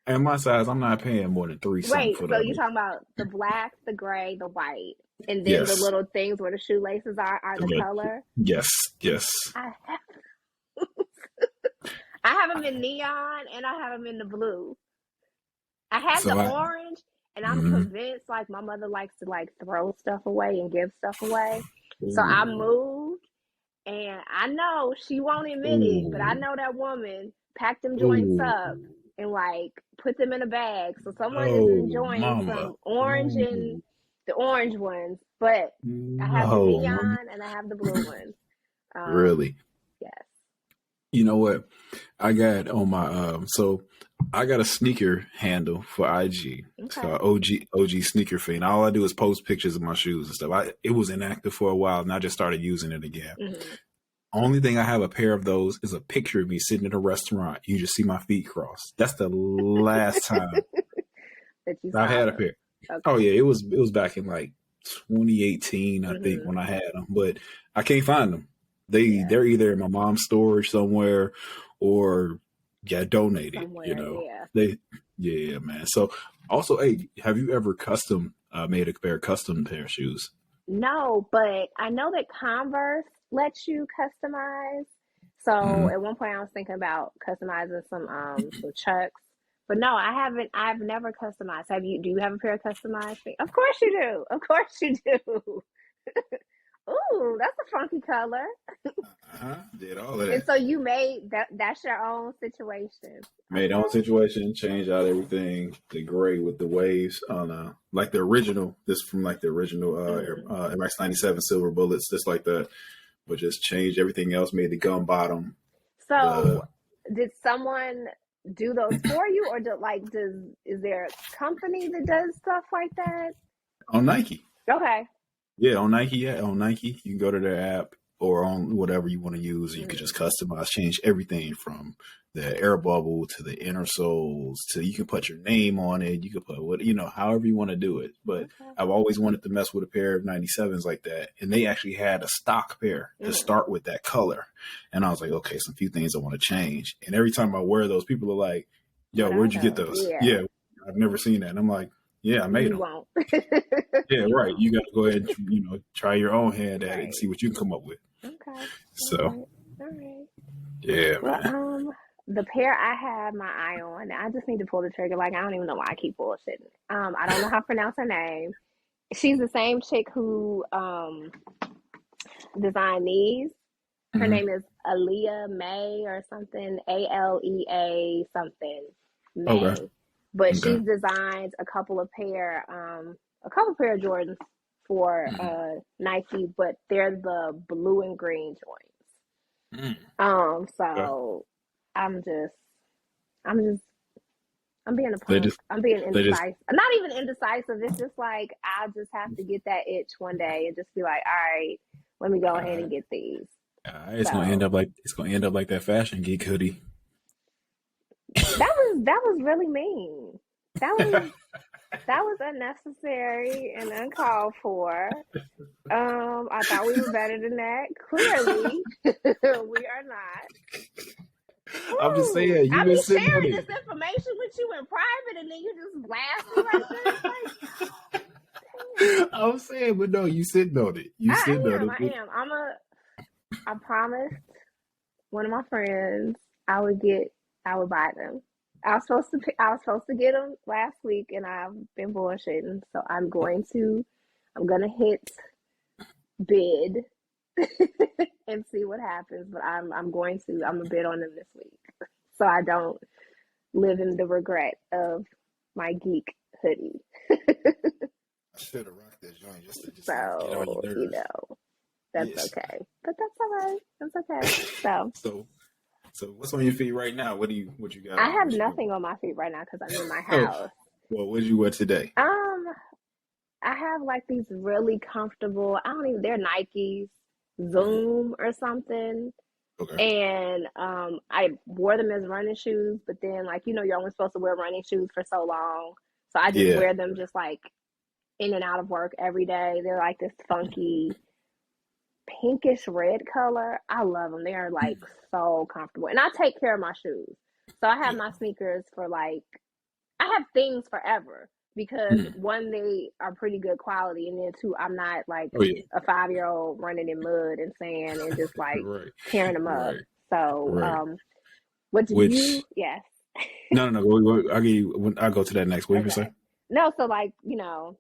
at my size, I'm not paying more than 3 something Wait, for so you're those. talking about the black, the gray, the white, and then the Yes. little things where the shoelaces are the Look, color? yes, yes. I have, I have them in neon and I have them in the blue. I had So the I, orange, and I'm mm, convinced like my mother likes to like throw stuff away and give stuff away. So I ooh, moved, and I know she won't admit it, but I ooh, know that woman packed them joints ooh, up and like put them in a bag. So someone is oh, enjoying mama, some orange and ooh, the orange ones, but I have the no, mama, neon and I have the blue ones. really. Yes. You know what? I got on my so I got a sneaker handle for IG. It's Okay. called OG Sneaker Fiend. All I do is post pictures of my shoes and stuff. It was inactive for a while, and I just started using it again. Mm-hmm. Only thing I have a pair of those is a picture of me sitting in a restaurant. You just see my feet cross. That's the last time That you I saw had a them. pair. Oh Okay. yeah, it was back in like 2018, I think, Mm-hmm. when I had them, but I can't find them. They're Yeah. either in my mom's storage somewhere or got donated. You Somewhere. know, Yeah. they yeah, man. So also, hey, have you ever custom made a custom pair of shoes? No, but I know that Converse lets you customize. So Mm. at one point I was thinking about customizing some Chucks. But no, I haven't. I've never customized. Have you? Do you have a pair of customized feet? Of course you do. Of course you do. Ooh, that's a funky color. Did all of And that. so you made that. That's your own situation. Made Okay. own situation, changed out everything. The gray with the waves on like the original. This from like the original Hmm. MX 97 silver bullets, just like that. But just changed everything else. Made the gum bottom. So The did someone do those for you, or is there a company that does stuff like that? on Nike. Okay. Yeah, on Nike. Yeah, on Nike. You can go to their app or on whatever you want to use. And you can just Mm, customize, change everything from the air bubble to the inner soles to you can put your name on it. You can put however you want to do it. But okay. I've always wanted to mess with a pair of 97s like that. And they actually had a stock pair to Mm. start with that color. And I was like, okay, some few things I want to change. And every time I wear those, people are like, yo, What are where'd you get those? those? Yeah, Yeah, I've never seen that. And I'm like, yeah, I made you them. won't. Yeah, You right. won't. You got to go ahead and try your own hand at it and Right. see what you can come up with. Okay. All So right. All right. yeah, Well, man. the pair I have my eye on, I just need to pull the trigger. Like I don't even know why I keep bullshitting. I don't know how to pronounce her name. She's the same chick who designed these. Her Hmm. name is Aaliyah May or something, Alea something Okay. May. But Okay. she's designed a couple pair of Jordans for Hmm. Nike, but they're the blue and green joints. Mm. Okay. So I'm just I'm just I'm being a They punk. just I'm being they just indecisive. I'm not even indecisive. It's just like I just have to get that itch one day and just be like, all right, let me go ahead uh, and get these. it's gonna end So up like that fashion geek hoodie. that was really mean. That was that was unnecessary and uncalled for. I thought we were better than that. Clearly, we are not. I'm just Woo. saying, I you've been be sitting on sharing it. this information with you in private, and then you just blast me like this. Like, damn. I'm saying, but no, you sitting on it. You sitting I on am. it. I am. I promised one of my friends I would buy them. I was supposed to get them last week, and I've been bullshitting. So I'm gonna hit bid and see what happens. But I'm gonna bid on them this week, so I don't live in the regret of my geek hoodie. I should have rocked that joint just to get on your So nerves. that's Yes. okay. But that's all right. That's okay. So So what's on your feet right now? What you got I on? have What you doing? nothing on my feet right now because I'm in my Oh, house. well, what did you wear today? Um, I have like these really comfortable, I don't even, they're Nikes, Hmm. Zoom or something. Okay. And I wore them as running shoes, but then like, you're only supposed to wear running shoes for so long. So I just Yeah. wear them just like in and out of work every day. They're like this funky pinkish red color. I love them. They are like so comfortable. And I take care of my shoes. So I have Yeah. my sneakers for like I have things forever because Mm. one, they are pretty good quality, and then two, I'm not like Oh yeah. a 5-year-old running in mud and sand and just like Right. tearing them up. Right. So, Right. what do Which you? Yes. no. I'll give you. I'll go to that next. What you say? Okay. No, so like,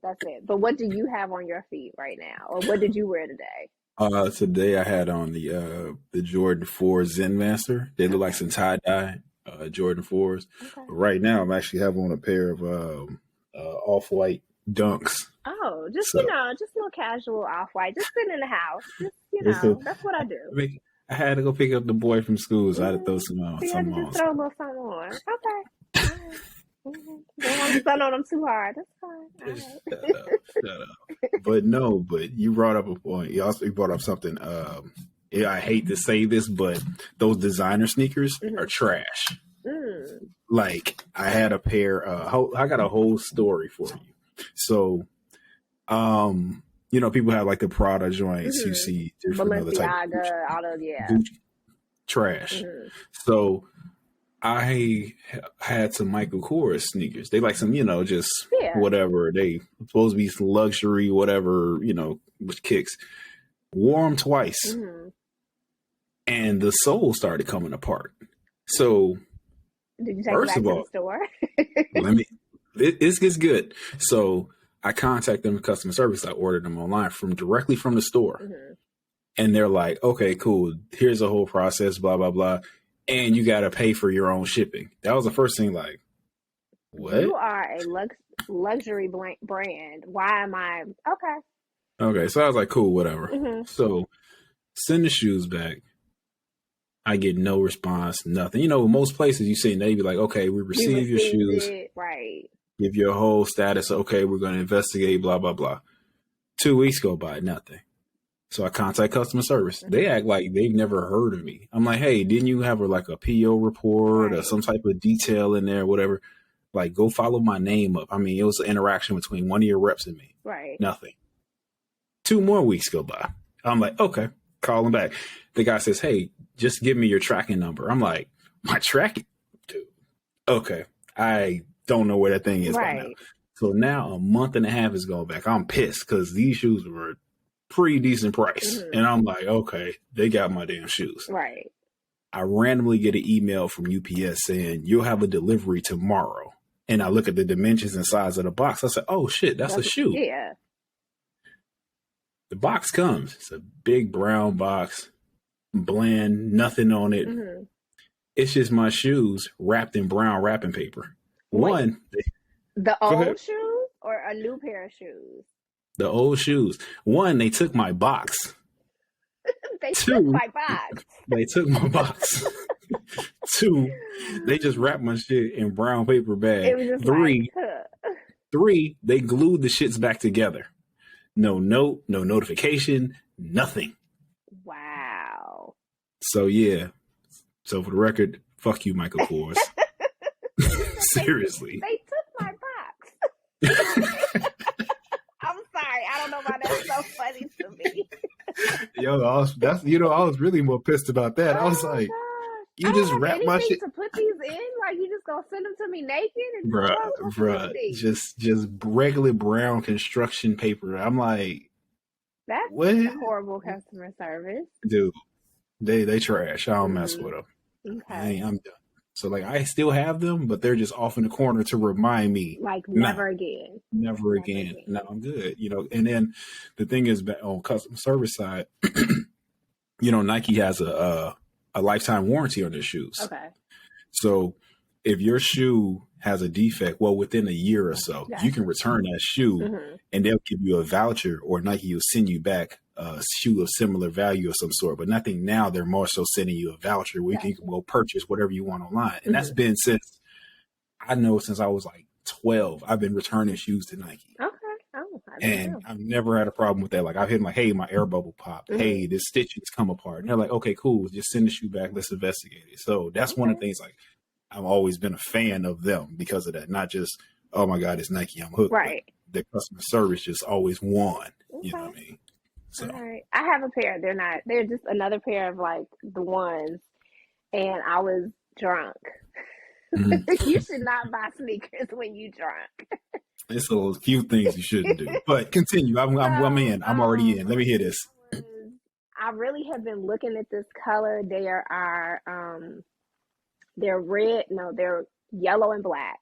that's it. But what do you have on your feet right now, or what did you wear today? Today I had on the Jordan 4 Zen Master. They look like some tie dye Jordan 4s. Okay. But right now I'm actually have on a pair of off white Dunks. Oh, just So just a little casual off white, just sitting in the house. Just it's a, that's what I do. I had to go pick up the boy from school, so I had to throw So you had some to just on. throw a little something on. Okay. All right. Don't want to sun on them too hard. That's fine. All Just right. shut up. But you brought up a point. You brought up something. Yeah, I hate to say this, but those designer sneakers are trash. Mm. Like I had a pair. I got a whole story for you. So, people have like the Prada joints. You see different other type of Balenciaga, all of Gucci, trash. So I had some Michael Kors sneakers. They like some, just whatever. They supposed to be some luxury, whatever, with kicks. Wore them twice, and the sole started coming apart. So, did you take first it back of all, to the store? This gets good. So I contacted them customer service. I ordered them online directly from the store, and they're like, "Okay, cool. Here's the whole process. Blah blah blah." And you got to pay for your own shipping. That was the first thing. Like, what? You are a luxury brand. Why am I okay? Okay, so I was like, cool, whatever. So send the shoes back. I get no response, nothing. Most places you see, they be like, okay, we received your shoes. Right. Give your whole status. Okay, we're going to investigate, blah, blah, blah. 2 weeks go by, nothing. So I contact customer service. They act like they've never heard of me. I'm like, hey, didn't you have a PO report or some type of detail in there, whatever? Like, go follow my name up. I mean, it was an interaction between one of your reps and me. Right. Nothing. 2 more weeks go by. I'm like, okay, call him back. The guy says, hey, just give me your tracking number. I'm like, my tracking? Dude. Okay. I don't know where that thing is right now. So now a month and a half is going back. I'm pissed because these shoes were pretty decent price. And I'm like, okay, they got my damn shoes. Right. I randomly get an email from UPS saying, you'll have a delivery tomorrow. And I look at the dimensions and size of the box. I said, oh, shit, that's a shoe. Yeah. The box comes. It's a big brown box, bland, nothing on it. It's just my shoes wrapped in brown wrapping paper. Wait, the old shoes or a new pair of shoes? The old shoes. One, they took my box. took my box. They took my box. 2, they just wrapped my shit in brown paper bag. It was just 3, they glued the shits back together. No note, no notification, nothing. Wow. So yeah. So for the record, fuck you, Michael Kors. Seriously. They took my box. I'm sorry. I don't know why that's so funny to me. Yo, I was really more pissed about that. I was like, you just wrap my shit to put these in? Like you just gonna send them to me naked? And bruh, just regular brown construction paper. I'm like, that's what? Horrible customer service, dude. They trash. I don't mess with them. Okay. I'm done. So I still have them, but they're just off in the corner to remind me, never again. Never again. No, I'm good. And then the thing is, on customer service side, Nike has a lifetime warranty on their shoes. Okay. So if your shoe has a defect, within a year or so, you can return that shoe and they'll give you a voucher, or Nike will send you back a shoe of similar value of some sort. But nothing now, they're more so sending you a voucher where you can go purchase whatever you want online. And that's been since I was 12. I've been returning shoes to Nike. Okay. Oh, and I've never had a problem with that. I've hit hey, my air bubble popped. Hey, this stitching's come apart. And they're like, okay, cool. Just send the shoe back. Let's investigate it. So that's one of the things I've always been a fan of them because of that. Not just, oh my God, it's Nike, I'm hooked. Right. The customer service just always won. Okay. You know what I mean? So. All right. I have a pair. They're just another pair of the ones. And I was drunk Mhm. You should not buy sneakers when you drunk. It's a few things you shouldn't do. But continue. I'm So, in. I'm already in. Let me hear this. I really have been looking at this color. They're red. No, they're yellow and black.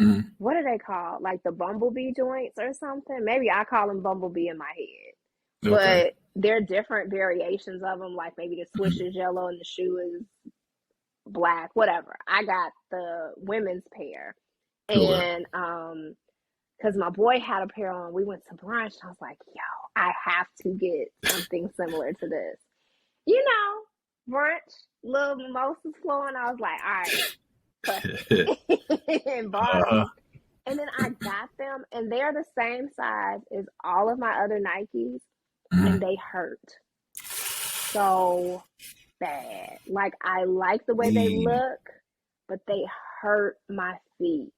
Mhm. What are they called? Like the bumblebee joints or something? Maybe I call them bumblebee in my head. Okay. But they're different variations of them. Like maybe the swoosh Mhm. is yellow and the shoe is black, whatever. I got the women's pair. Sure. And because my boy had a pair on, we went to brunch. And I was like, yo, I have to get something similar to this. You know, brunch, little mimosas flowing. I was like, all right, and bought uh, it. And then I got them, and they're the same size as all of my other Nikes, and they hurt so bad. Like, I like the way they look, but they hurt my feet.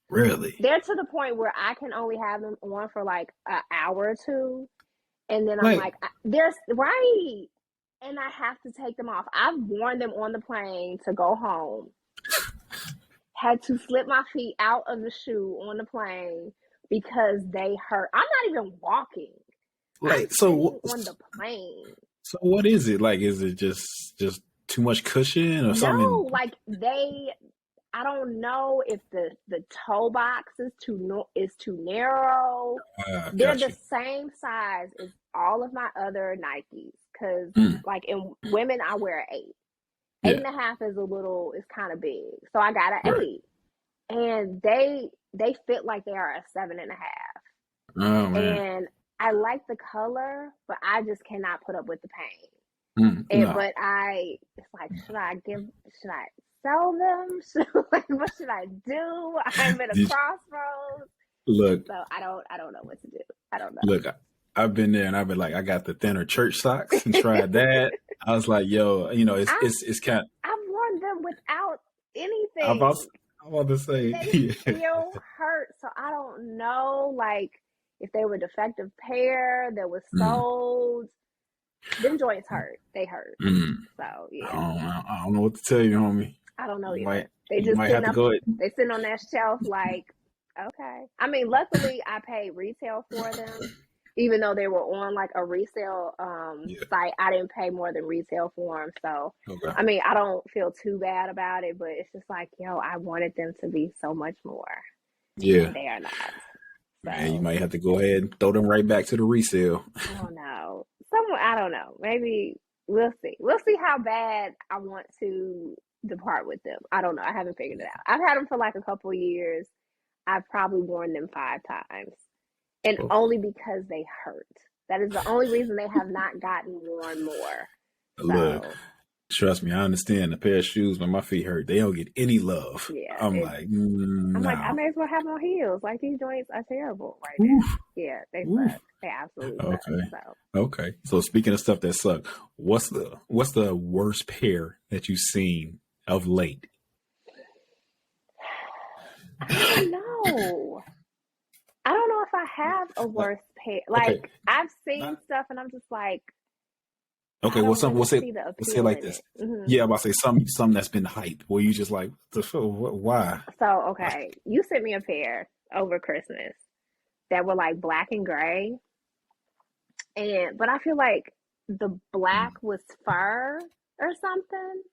Really? They're to the point where I can only have them on for like an hour or two, and then I'm like, there's right, and I have to take them off. I've worn them on the plane to go home. Had to slip my feet out of the shoe on the plane because they hurt. I'm not even walking. Like, I'm sitting on the plane. So what is it? Like, is it just too much cushion or something? No, like I don't know if the toe box is too narrow. They're the same size as all of my other Nikes. Cause like in women, I wear an 8. 8.5 is kind of big. So I got an 8. And they fit like they are a 7.5. Oh man. And I like the color, but I just cannot put up with the pain. No. But it's like, should I sell them? What should I do? I'm at a crossroads. Look. So I don't know what to do. I don't know. Look, I've been there and I've been like, I got the thinner church socks and tried that. I was like, yo, you know, it's kind of, I've worn them without anything. I'm about to say they still hurt. So I don't know, like, if they were defective pair that was sold. Them joints hurt. They hurt. So yeah. I don't know what to tell you, homie. I don't know either. They just might have to go ahead. They sitting on that shelf like, okay. I mean, luckily I paid retail for them. Even though they were on like a resale site, I didn't pay more than retail for them. So, I mean, I don't feel too bad about it, but it's just like, yo, I wanted them to be so much more. Yeah. And they are not. So, man, you might have to go ahead and throw them right back to the resale. I don't know. I don't know. Maybe we'll see. We'll see how bad I want to depart with them. I don't know. I haven't figured it out. I've had them for like a couple of years. I've probably worn them 5 times. And only because they hurt. That is the only reason they have not gotten worn more. Look, trust me, I understand the pair of shoes when my feet hurt, they don't get any love. Yeah, I'm like, I may as well have on heels. Like, these joints are terrible right now. Yeah, they suck. They absolutely suck. Okay. So speaking of stuff that suck, what's the worst pair that you've seen of late? I don't know. I don't know if I have a worst pair. Like, I've seen stuff and I'm just like, okay, we'll say like this. Yeah, I'm about to say something that's been hype where you just like, why? So, okay, you sent me a pair over Christmas that were like black and gray. But I feel like the black was fur or something.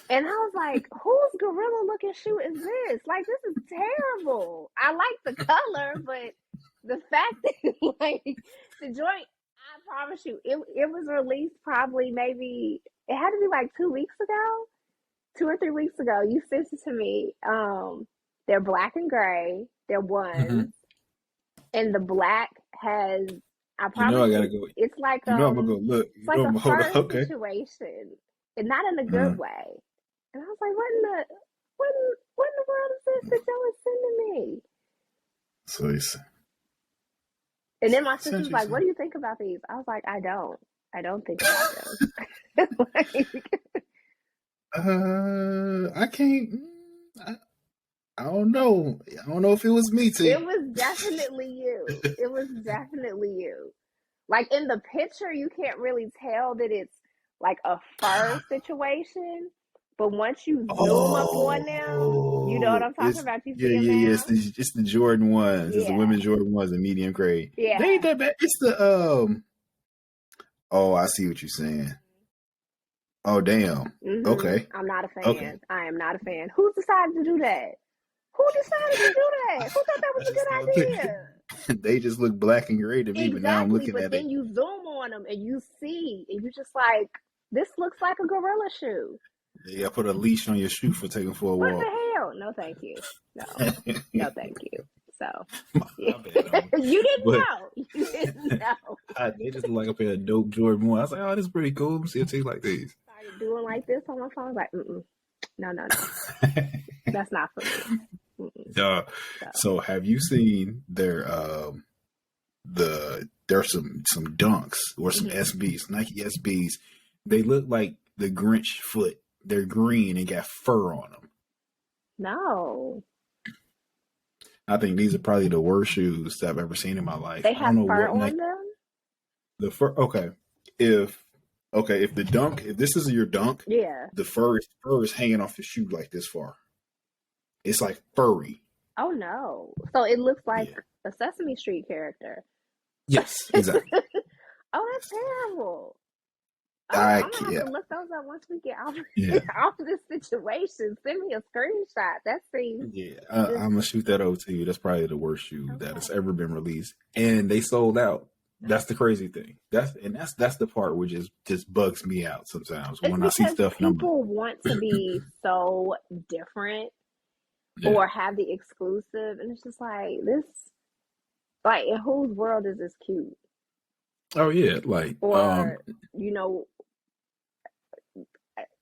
And I was like, whose gorilla looking shoe is this? Like, this is terrible. I like the color, but the fact that like the joint, I promise you, it was released probably maybe, it had to be like 2 weeks ago, 2 or 3 weeks ago. You sent it to me. They're black and gray. They're ones. And the black has, I promise I gotta go. It's like I'm gonna go look. It's like a fur situation, and not in a good way. And I was like, what in the world is this that Joe is sending me? So he's. And then my sister was like, what do you think about these? I was like, I don't think about them. I can't. I don't know. I don't know if it was me too. It was definitely you. It was definitely you. Like, in the picture, you can't really tell that it's like a fur situation, But once you zoom up on them, you know what I'm talking about. You see them yeah. now. It's the Jordan ones. It's the Yeah. women's Jordan ones, the medium grade. Yeah. They ain't that bad. It's the Oh, I see what you're saying. Oh, damn. Mm-hmm. Okay. I'm not a fan. Okay. I am not a fan. Who decided to do that? Who decided to do that? Who thought that was a good idea? They just look black and gray to me, but now I'm looking but at then it. you zoom on them and you see, and you're just like, this looks like a gorilla shoe. Yeah, put a leash on your shoe for taking for a What walk. the hell? No, thank you. No, thank you. So, My bad, you didn't know. You didn't know. They just look like a pair of dope Jordan 1. I was like, oh, this is pretty cool. Let me see it tastes like these. Started doing like this on my phone. I was like, no. That's not for me. So have you seen there's some dunks or some SBs, Nike SBs. They look like the Grinch foot. They're green and got fur on them. No. I think these are probably the worst shoes that I've ever seen in my life. They have fur on them? The fur, okay. If this is your dunk, yeah, the fur is hanging off the shoe like this far. It's like furry. Oh no! So it looks like a Sesame Street character. Yes, exactly. Oh, that's terrible. I'm gonna have to look those up once we get off this situation. Send me a screenshot. That seems. Yeah, I'm gonna shoot that over to you. That's probably the worst shoe that has ever been released, and they sold out. That's the crazy thing. That's the part which just bugs me out sometimes when I see stuff. People want to be so different or have the exclusive, and it's just like this. Like, in whose world is this cute? Oh yeah, like or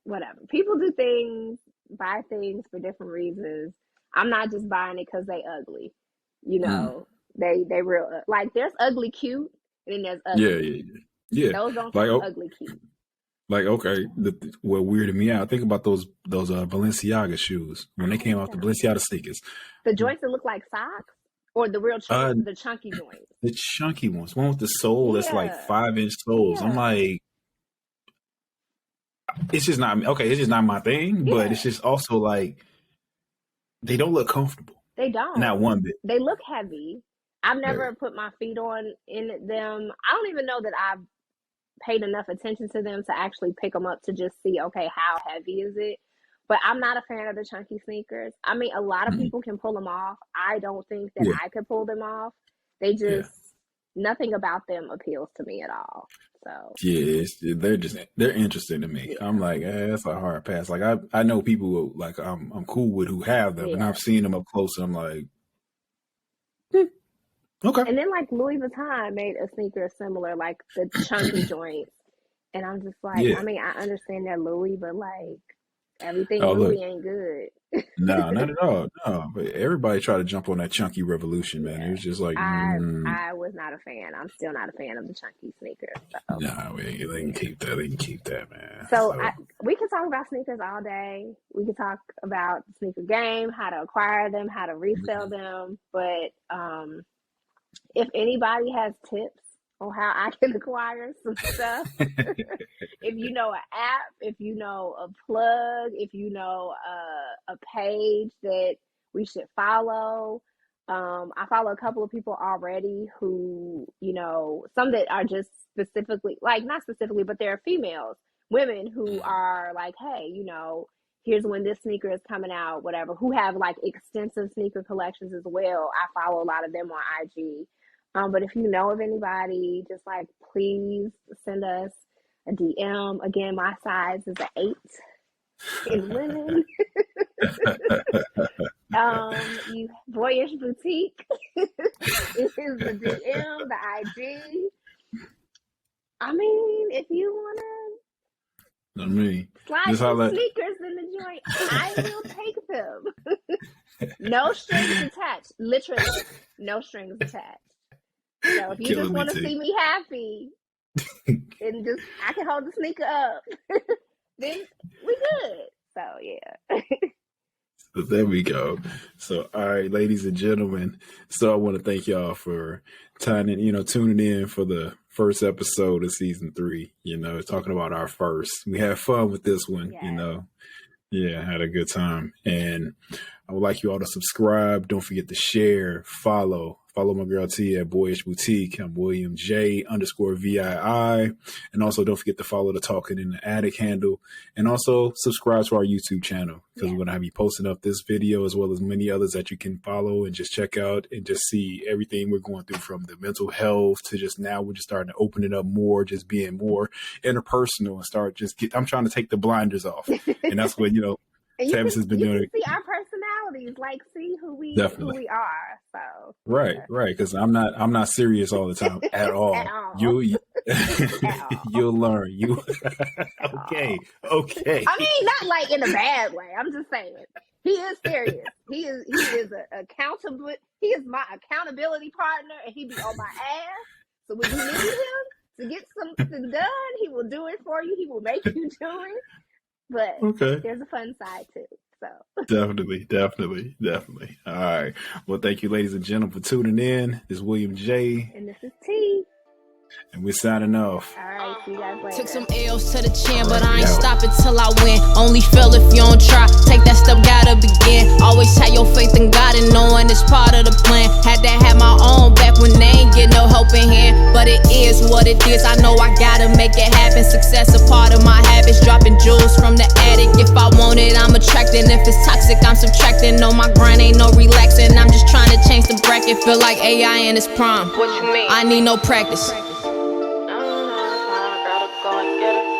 whatever. People do things, buy things for different reasons. I'm not just buying it because they ugly. They real like there's ugly cute. And there's ugly. Yeah. Those don't like ugly cute. Like, okay, what weirded me out? Think about those Balenciaga shoes when they came out, the Balenciaga sneakers. The joints that look like socks, or the real the chunky joints. The chunky ones, one with the sole that's like 5-inch soles. I'm like, it's just not okay. It's just not my thing. But it's just also like they don't look comfortable. They don't. Not one bit. They look heavy. I've never put my feet in them. I don't even know that I've paid enough attention to them to actually pick them up to just see, okay, how heavy is it? But I'm not a fan of the chunky sneakers. I mean, a lot of people can pull them off. I don't think that I could pull them off. They just, nothing about them appeals to me at all. So they're interesting to me. I'm like, that's a hard pass. Like I know people who, like I'm cool with who have them, and I've seen them up close, and I'm like, okay. And then like Louis Vuitton made a sneaker similar, like the chunky joints, and I'm just like, I mean, I understand that Louis, but like everything Louis ain't good. No, not at all. No, but everybody tried to jump on that chunky revolution, man. It was just like I was not a fan. I'm still not a fan of the chunky sneakers. So. No, they can keep that. They can keep that, man. So we can talk about sneakers all day. We can talk about the sneaker game, how to acquire them, how to resell them. But if anybody has tips on how I can acquire some stuff, if you know an app, if you know a plug, if you know a page that we should follow. I follow a couple of people already who, some that are just specifically, like not specifically, but they're females, women who are like, hey, here's when this sneaker is coming out, whatever, who have like extensive sneaker collections as well. I follow a lot of them on IG. But if you know of anybody, just like, please send us a DM. Again, my size is an 8 in women. Boyish Boutique is the DM, the IG. I mean, if you want to slide some sneakers in the joint, I will take them. No strings attached. Literally, no strings attached. So if you just want to see me happy and just I can hold the sneaker up, then we good. So yeah. So there we go. So all right, ladies and gentlemen. So I want to thank y'all for tuning in for the first episode of season 3. Talking about our first. We had fun with this one. Yeah, I had a good time. And I would like you all to subscribe. Don't forget to share, follow. Follow my girl T at Boyish Boutique. I'm William J _VII. And also don't forget to follow the Talkin in the Attic handle. And also subscribe to our YouTube channel because we're going to have you posting up this video as well as many others that you can follow and just check out and just see everything we're going through, from the mental health to just now we're just starting to open it up more, just being more interpersonal and start I'm trying to take the blinders off. And that's what, Tevis has been doing it. See our personalities, like see who we are. So right. Because I'm not serious all the time at all. At all. You'll learn. Okay. I mean, not like in a bad way. I'm just saying he is serious. He is accountable. He is my accountability partner, and he be on my ass. So when you need him to get something done, he will do it for you. He will make you do it. But there's a fun side too. So definitely. All right. Well, thank you, ladies and gentlemen, for tuning in. This is William J. And this is T. And we're signing off. All right, see you guys later. Took some L's to the chin, but I ain't stopping till I win. Only fail if you don't try. Take that step, gotta begin. Always have your faith in God and knowing it's part of the plan. Had to have my own back when they ain't get no help in hand. But it is what it is. I know I gotta make it happen. Success a part of my habits. Dropping jewels from the attic. If I want it, I'm attracting. If it's toxic, I'm subtracting. No, my grind ain't no relaxing. I'm just trying to change the bracket. Feel like AI in its prime. What you mean? I need no practice. Get it.